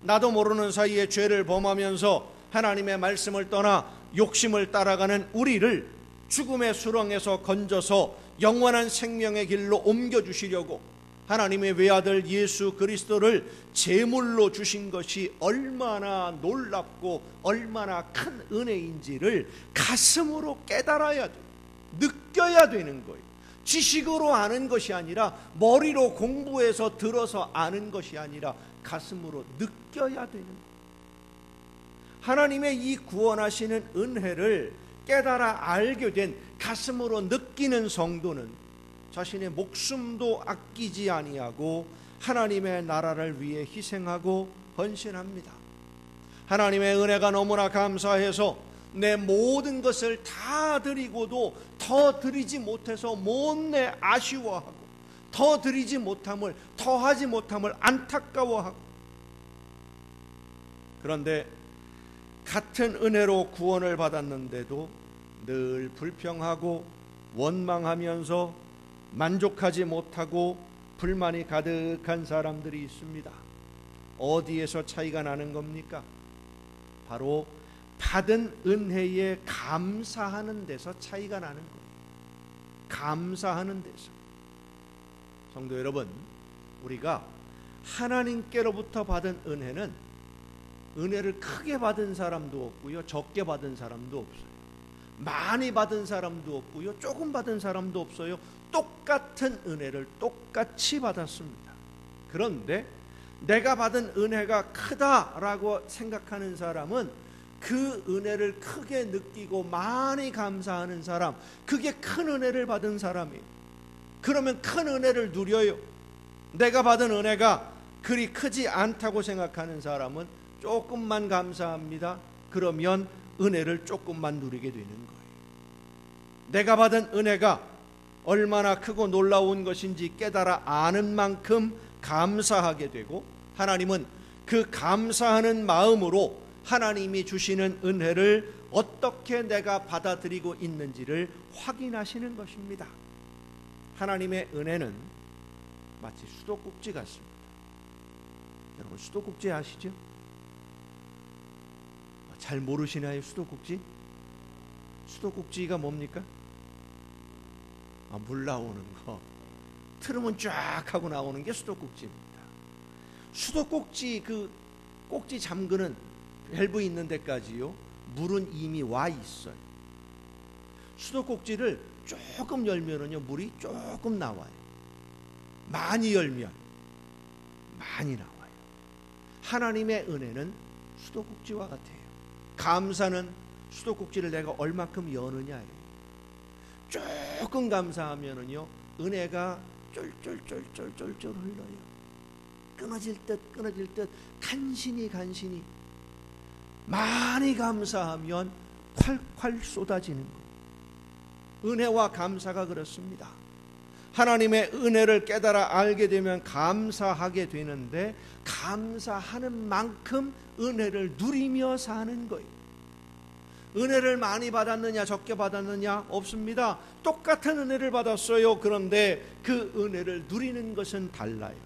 나도 모르는 사이에 죄를 범하면서 하나님의 말씀을 떠나 욕심을 따라가는 우리를 죽음의 수렁에서 건져서 영원한 생명의 길로 옮겨주시려고 하나님의 외아들 예수 그리스도를 제물로 주신 것이 얼마나 놀랍고 얼마나 큰 은혜인지를 가슴으로 깨달아야 돼요. 느껴야 되는 거예요. 지식으로 아는 것이 아니라, 머리로 공부해서 들어서 아는 것이 아니라 가슴으로 느껴야 되는 거예요. 하나님의 이 구원하시는 은혜를 깨달아 알게 된, 가슴으로 느끼는 성도는 자신의 목숨도 아끼지 아니하고 하나님의 나라를 위해 희생하고 헌신합니다. 하나님의 은혜가 너무나 감사해서 내 모든 것을 다 드리고도 더 드리지 못해서 못내 아쉬워하고, 더 드리지 못함을, 더 하지 못함을 안타까워하고, 그런데 같은 은혜로 구원을 받았는데도 늘 불평하고 원망하면서 만족하지 못하고 불만이 가득한 사람들이 있습니다. 어디에서 차이가 나는 겁니까? 바로 받은 은혜에 감사하는 데서 차이가 나는 거예요. 감사하는 데서. 성도 여러분, 우리가 하나님께로부터 받은 은혜는 은혜를 크게 받은 사람도 없고요, 적게 받은 사람도 없어요. 많이 받은 사람도 없고요, 조금 받은 사람도 없어요. 똑같은 은혜를 똑같이 받았습니다. 그런데 내가 받은 은혜가 크다라고 생각하는 사람은 그 은혜를 크게 느끼고 많이 감사하는 사람, 그게 큰 은혜를 받은 사람이에요. 그러면 큰 은혜를 누려요. 내가 받은 은혜가 그리 크지 않다고 생각하는 사람은 조금만 감사합니다. 그러면 은혜를 조금만 누리게 되는 거예요. 내가 받은 은혜가 얼마나 크고 놀라운 것인지 깨달아 아는 만큼 감사하게 되고, 하나님은 그 감사하는 마음으로 하나님이 주시는 은혜를 어떻게 내가 받아들이고 있는지를 확인하시는 것입니다. 하나님의 은혜는 마치 수도꼭지 같습니다. 여러분, 수도꼭지 아시죠? 잘 모르시나요? 수도꼭지? 수도꼭지가 뭡니까? 물 나오는 거. 틀으면 쫙 하고 나오는 게 수도꼭지입니다. 수도꼭지 그 꼭지 잠그는 밸브 있는 데까지요, 물은 이미 와 있어요. 수도꼭지를 조금 열면은요, 물이 조금 나와요. 많이 열면 많이 나와요. 하나님의 은혜는 수도꼭지와 같아요. 감사는 수도꼭지를 내가 얼마큼 여느냐예요. 조금 감사하면은요, 은혜가 쫄쫄쫄쫄쫄쫄 흘러요. 끊어질 듯 간신히 많이 감사하면 콸콸 쏟아지는 거예요. 은혜와 감사가 그렇습니다. 하나님의 은혜를 깨달아 알게 되면 감사하게 되는데, 감사하는 만큼 은혜를 누리며 사는 거예요. 은혜를 많이 받았느냐 적게 받았느냐 없습니다. 똑같은 은혜를 받았어요. 그런데 그 은혜를 누리는 것은 달라요.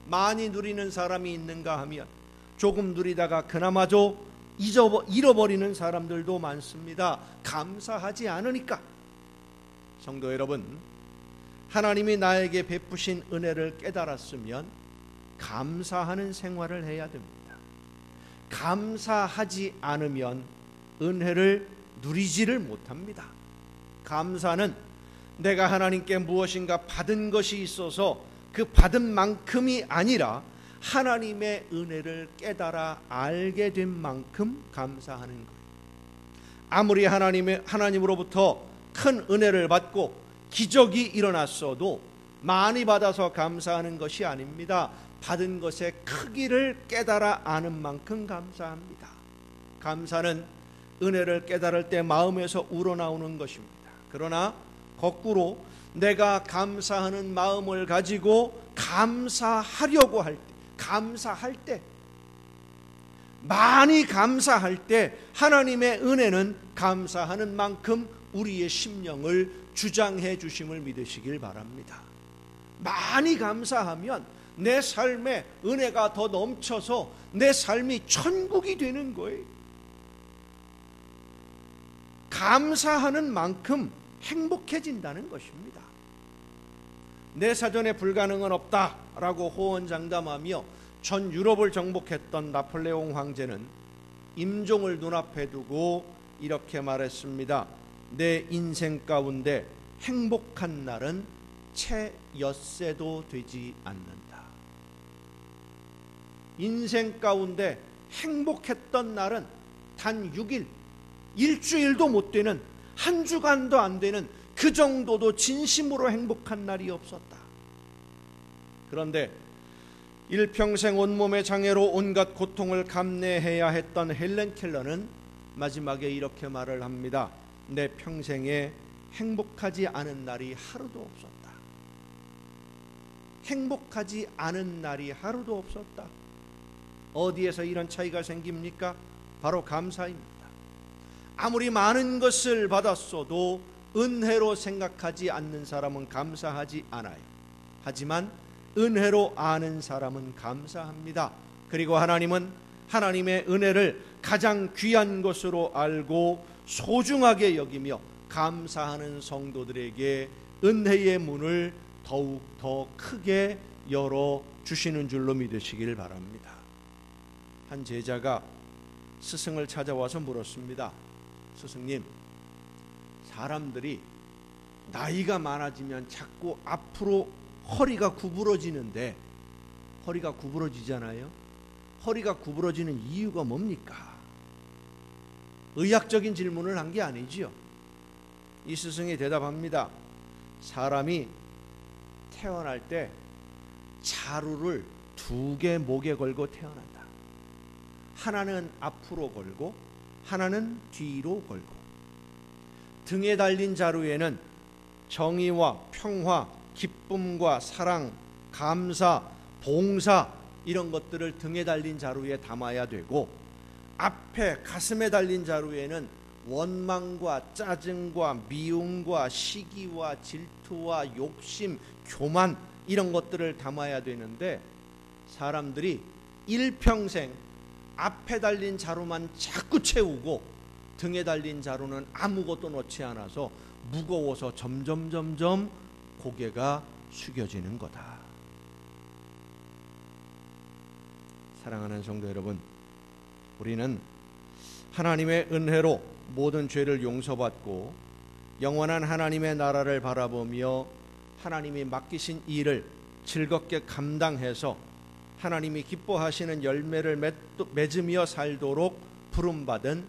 많이 누리는 사람이 있는가 하면 조금 누리다가 그나마도 잃어버리는 사람들도 많습니다. 감사하지 않으니까. 성도 여러분, 하나님이 나에게 베푸신 은혜를 깨달았으면 감사하는 생활을 해야 됩니다. 감사하지 않으면 은혜를 누리지를 못합니다. 감사는 내가 하나님께 무엇인가 받은 것이 있어서 그 받은 만큼이 아니라 하나님의 은혜를 깨달아 알게 된 만큼 감사하는 거예요. 아무리 하나님으로부터 큰 은혜를 받고 기적이 일어났어도 많이 받아서 감사하는 것이 아닙니다. 받은 것의 크기를 깨달아 아는 만큼 감사합니다. 감사는 은혜를 깨달을 때 마음에서 우러나오는 것입니다. 그러나 거꾸로 내가 감사하는 마음을 가지고 감사하려고 할 때, 감사할 때, 많이 감사할 때 하나님의 은혜는 감사하는 만큼 우리의 심령을 주장해 주심을 믿으시길 바랍니다. 많이 감사하면 내 삶에 은혜가 더 넘쳐서 내 삶이 천국이 되는 거예요. 감사하는 만큼 행복해진다는 것입니다. 내 사전에 불가능은 없다라고 호언장담하며 전 유럽을 정복했던 나폴레옹 황제는 임종을 눈앞에 두고 이렇게 말했습니다. 내 인생 가운데 행복한 날은 채 엿새도 되지 않는다. 인생 가운데 행복했던 날은 단 6일, 일주일도 못 되는, 한 주간도 안 되는 그 정도도 진심으로 행복한 날이 없었다. 그런데 일평생 온몸의 장애로 온갖 고통을 감내해야 했던 헬렌 켈러는 마지막에 이렇게 말을 합니다. 내 평생에 행복하지 않은 날이 하루도 없었다. 행복하지 않은 날이 하루도 없었다. 어디에서 이런 차이가 생깁니까? 바로 감사입니다. 아무리 많은 것을 받았어도 은혜로 생각하지 않는 사람은 감사하지 않아요. 하지만 은혜로 아는 사람은 감사합니다. 그리고 하나님은 하나님의 은혜를 가장 귀한 것으로 알고 소중하게 여기며 감사하는 성도들에게 은혜의 문을 더욱 더 크게 열어주시는 줄로 믿으시길 바랍니다. 한 제자가 스승을 찾아와서 물었습니다. 스승님, 사람들이 나이가 많아지면 자꾸 앞으로 허리가 구부러지는데, 허리가 구부러지잖아요. 허리가 구부러지는 이유가 뭡니까? 의학적인 질문을 한 게 아니지요. 이 스승이 대답합니다. 사람이 태어날 때 자루를 2개 목에 걸고 태어난다. 하나는 앞으로 걸고 하나는 뒤로 걸고, 등에 달린 자루에는 정의와 평화, 기쁨과 사랑, 감사, 봉사, 이런 것들을 등에 달린 자루에 담아야 되고, 앞에 가슴에 달린 자루에는 원망과 짜증과 미움과 시기와 질투와 욕심, 교만, 이런 것들을 담아야 되는데, 사람들이 일평생 앞에 달린 자루만 자꾸 채우고 등에 달린 자루는 아무것도 넣지 않아서 무거워서 점점 고개가 숙여지는 거다. 사랑하는 성도 여러분, 우리는 하나님의 은혜로 모든 죄를 용서받고 영원한 하나님의 나라를 바라보며 하나님이 맡기신 일을 즐겁게 감당해서 하나님이 기뻐하시는 열매를 맺으며 살도록 부름받은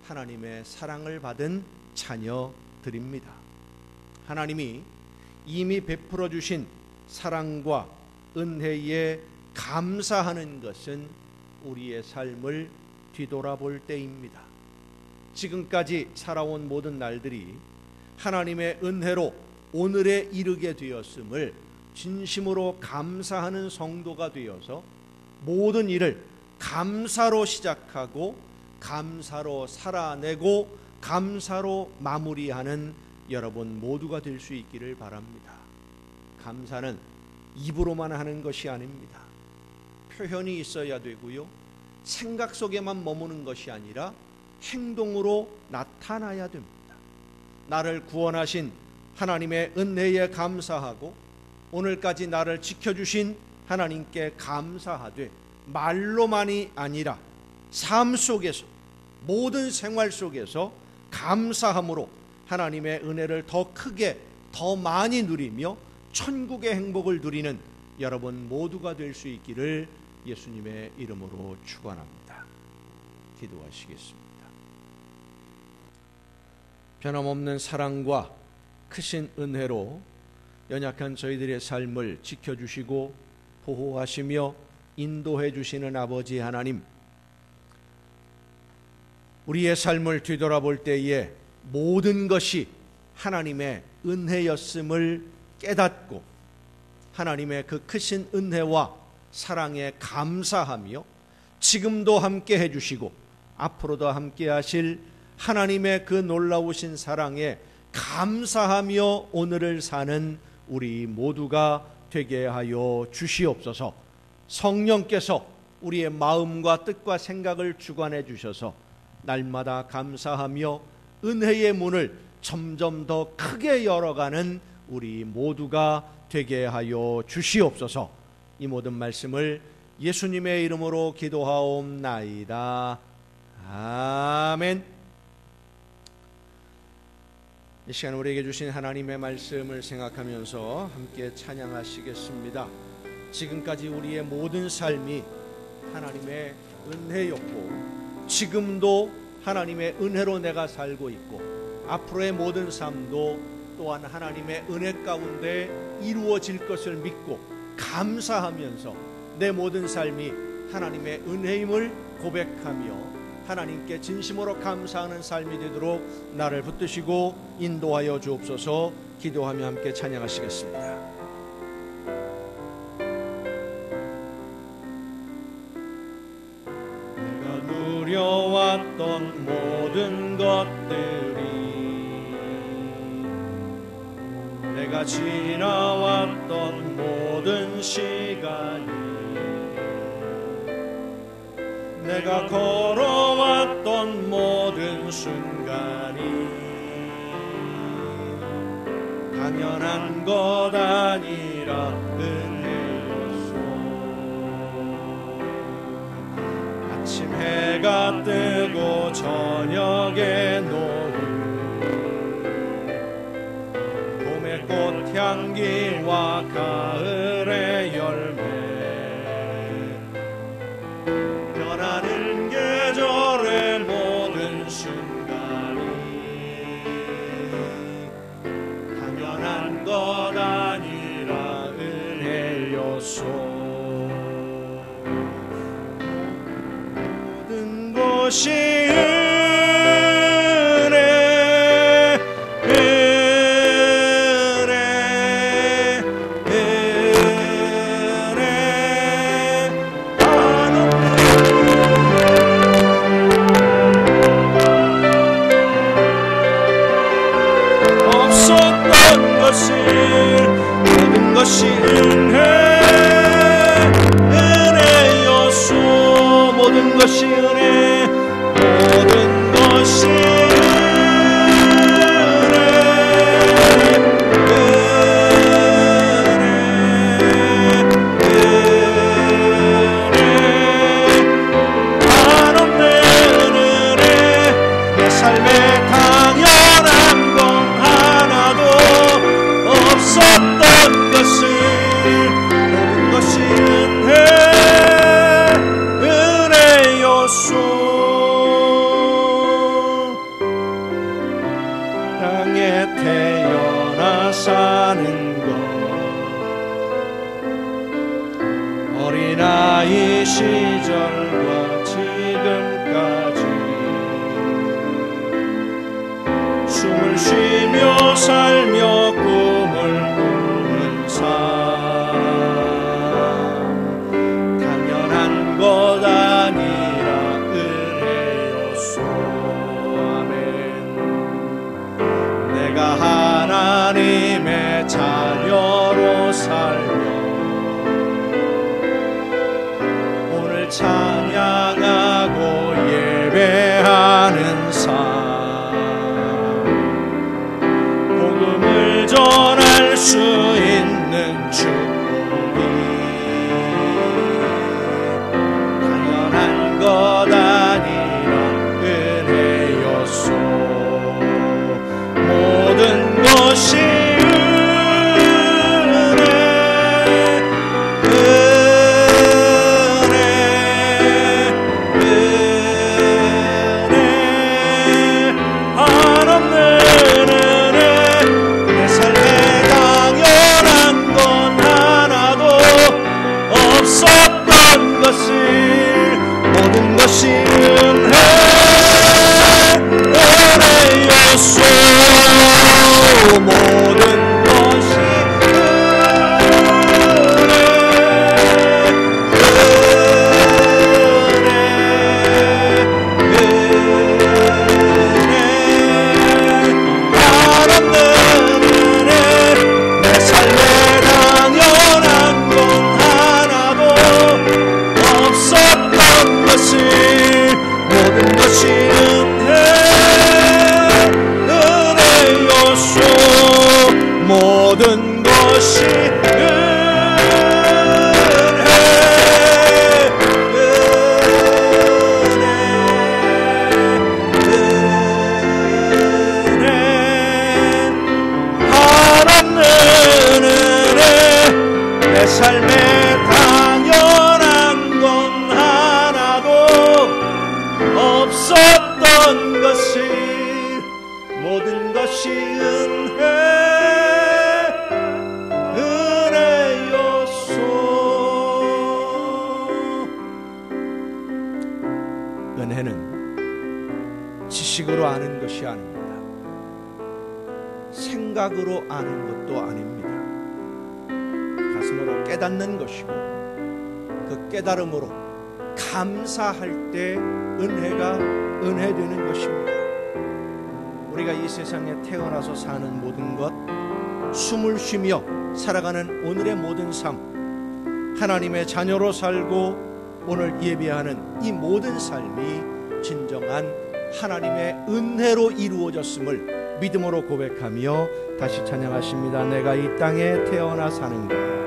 하나님의 사랑을 받은 자녀들입니다. 하나님이 이미 베풀어 주신 사랑과 은혜에 감사하는 것은 우리의 삶을 뒤돌아볼 때입니다. 지금까지 살아온 모든 날들이 하나님의 은혜로 오늘에 이르게 되었음을 진심으로 감사하는 성도가 되어서 모든 일을 감사로 시작하고 감사로 살아내고 감사로 마무리하는 여러분 모두가 될 수 있기를 바랍니다. 감사는 입으로만 하는 것이 아닙니다. 표현이 있어야 되고요, 생각 속에만 머무는 것이 아니라 행동으로 나타나야 됩니다. 나를 구원하신 하나님의 은혜에 감사하고 오늘까지 나를 지켜주신 하나님께 감사하되, 말로만이 아니라 삶 속에서, 모든 생활 속에서 감사함으로 하나님의 은혜를 더 크게 더 많이 누리며 천국의 행복을 누리는 여러분 모두가 될 수 있기를 예수님의 이름으로 축원합니다. 기도하시겠습니다. 변함없는 사랑과 크신 은혜로 연약한 저희들의 삶을 지켜주시고 보호하시며 인도해 주시는 아버지 하나님, 우리의 삶을 뒤돌아볼 때에 모든 것이 하나님의 은혜였음을 깨닫고 하나님의 그 크신 은혜와 사랑에 감사하며 지금도 함께 해주시고 앞으로도 함께 하실 하나님의 그 놀라우신 사랑에 감사하며 오늘을 사는 우리 모두가 되게 하여 주시옵소서. 성령께서 우리의 마음과 뜻과 생각을 주관해 주셔서 날마다 감사하며 은혜의 문을 점점 더 크게 열어가는 우리 모두가 되게 하여 주시옵소서. 이 모든 말씀을 예수님의 이름으로 기도하옵나이다. 아멘. 이 시간 우리에게 주신 하나님의 말씀을 생각하면서 함께 찬양하시겠습니다. 지금까지 우리의 모든 삶이 하나님의 은혜였고 지금도 하나님의 은혜로 내가 살고 있고 앞으로의 모든 삶도 또한 하나님의 은혜 가운데 이루어질 것을 믿고 감사하면서 내 모든 삶이 하나님의 은혜임을 고백하며 하나님께 진심으로 감사하는 삶이 되도록 나를 붙드시고 인도하여 주옵소서. 기도하며 함께 찬양하시겠습니다. 내가 누려왔던 모든 것들이 내가 지나왔던 모든 시간이 내가 걸어왔던 모든 순간이 당연한 것 아니라 은혜였소. 아침 해가 뜨고 저녁에 노을 가을의 열매 변하는 계절의 모든 순간이 당연한 것 아니라 은혜 요소 모든 것이 모든 것이 은혜 은혜 요소 모든 것이 은혜 모든 것이 한없는 은혜 내 삶에 당연한 건 하나도 없었던 것을 모든 것이 은혜 은혜 요소 땅에 태어나 사는 것 어린아이 시절과 지금까지 숨을 쉬며 살며 꿈을 꾸는 삶 당연한 것 아니라 은혜 요소 아멘 내가 하나님의 자녀로 살며 오늘 찬양하고 예배하는 삶 전할 수 있는 축복이 당연한 것 아니라 은혜 요소 모든 것이 은혜 한없는 모든 것이 은혜 은혜 요소 모든 것이 한없는 은혜 내 삶에 당연한 건 하나도 없었던 것을 모든 것이 은혜 은혜 요소 모든 것이 은혜 한없는 은혜 내 삶에 당연한 건 하나도 없었던 것을 모든 것이 은혜 은혜 요소 은혜는 지식으로 아는 것이 아닙니다. 생각으로 아는 것도 아닙니다. 가슴으로 깨닫는 것이고 그 깨달음으로 감사할 때 은혜가 은혜되는 것입니다. 우리가 이 세상에 태어나서 사는 모든 것, 숨을 쉬며 살아가는 오늘의 모든 삶, 하나님의 자녀로 살고 오늘 예배하는 이 모든 삶이 진정한 하나님의 은혜로 이루어졌음을 믿음으로 고백하며 다시 찬양하십니다. 내가 이 땅에 태어나 사는 것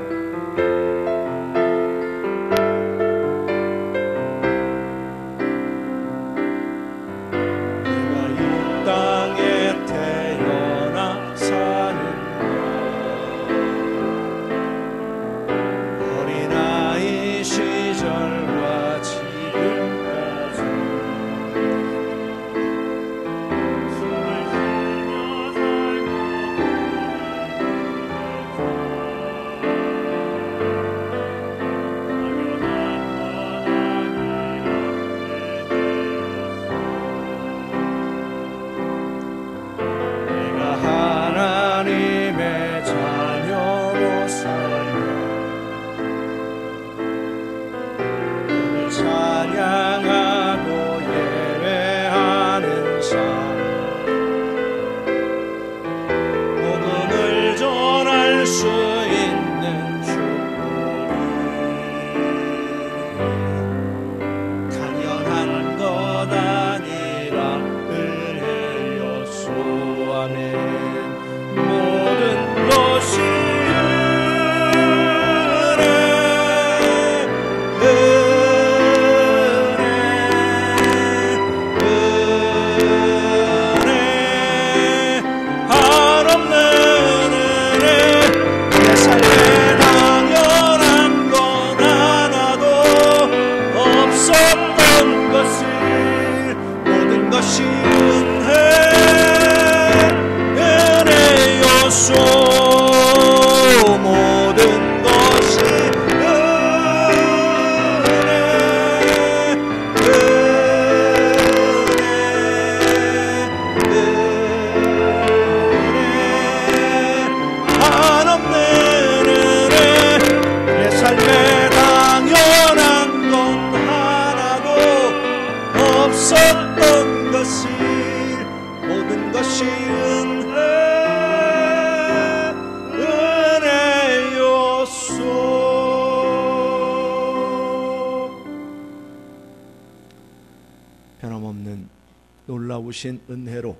놀라우신 은혜로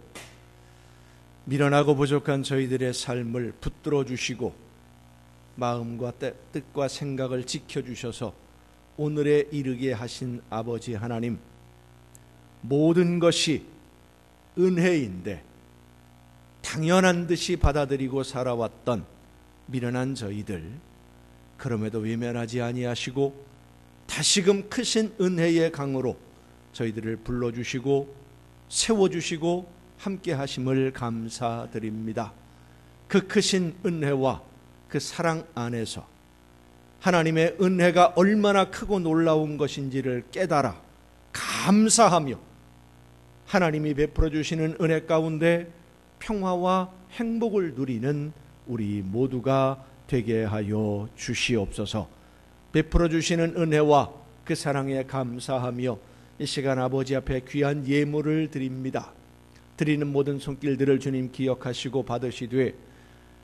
미련하고 부족한 저희들의 삶을 붙들어 주시고 마음과 뜻과 생각을 지켜주셔서 오늘에 이르게 하신 아버지 하나님, 모든 것이 은혜인데 당연한 듯이 받아들이고 살아왔던 미련한 저희들, 그럼에도 외면하지 아니하시고 다시금 크신 은혜의 강으로 저희들을 불러주시고 세워주시고 함께 하심을 감사드립니다. 그 크신 은혜와 그 사랑 안에서 하나님의 은혜가 얼마나 크고 놀라운 것인지를 깨달아 감사하며 하나님이 베풀어 주시는 은혜 가운데 평화와 행복을 누리는 우리 모두가 되게 하여 주시옵소서. 베풀어 주시는 은혜와 그 사랑에 감사하며 이 시간 아버지 앞에 귀한 예물을 드립니다. 드리는 모든 손길들을 주님 기억하시고 받으시되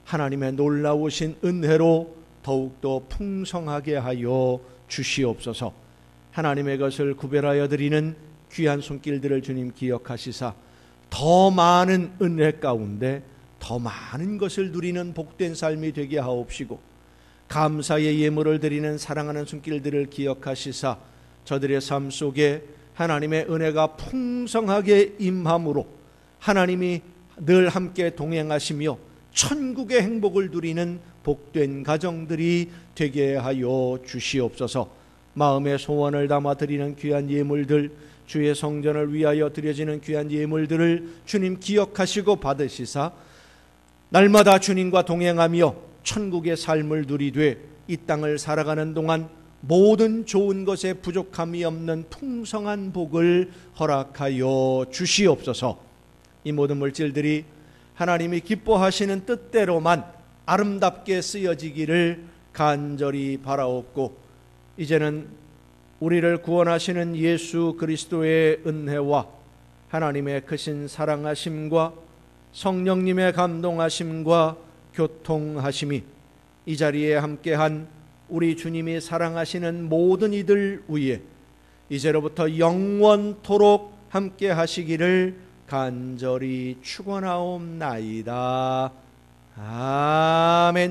하나님의 놀라우신 은혜로 더욱더 풍성하게 하여 주시옵소서. 하나님의 것을 구별하여 드리는 귀한 손길들을 주님 기억하시사 더 많은 은혜 가운데 더 많은 것을 누리는 복된 삶이 되게 하옵시고, 감사의 예물을 드리는 사랑하는 손길들을 기억하시사 저들의 삶 속에 하나님의 은혜가 풍성하게 임함으로 하나님이 늘 함께 동행하시며 천국의 행복을 누리는 복된 가정들이 되게 하여 주시옵소서. 마음의 소원을 담아 드리는 귀한 예물들, 주의 성전을 위하여 드려지는 귀한 예물들을 주님 기억하시고 받으시사 날마다 주님과 동행하며 천국의 삶을 누리되 이 땅을 살아가는 동안 모든 좋은 것에 부족함이 없는 풍성한 복을 허락하여 주시옵소서. 이 모든 물질들이 하나님이 기뻐하시는 뜻대로만 아름답게 쓰여지기를 간절히 바라옵고, 이제는 우리를 구원하시는 예수 그리스도의 은혜와 하나님의 크신 사랑하심과 성령님의 감동하심과 교통하심이 이 자리에 함께한 우리 주님이 사랑하시는 모든 이들 위에 이제로부터 영원토록 함께 하시기를 간절히 축원하옵나이다. 아멘.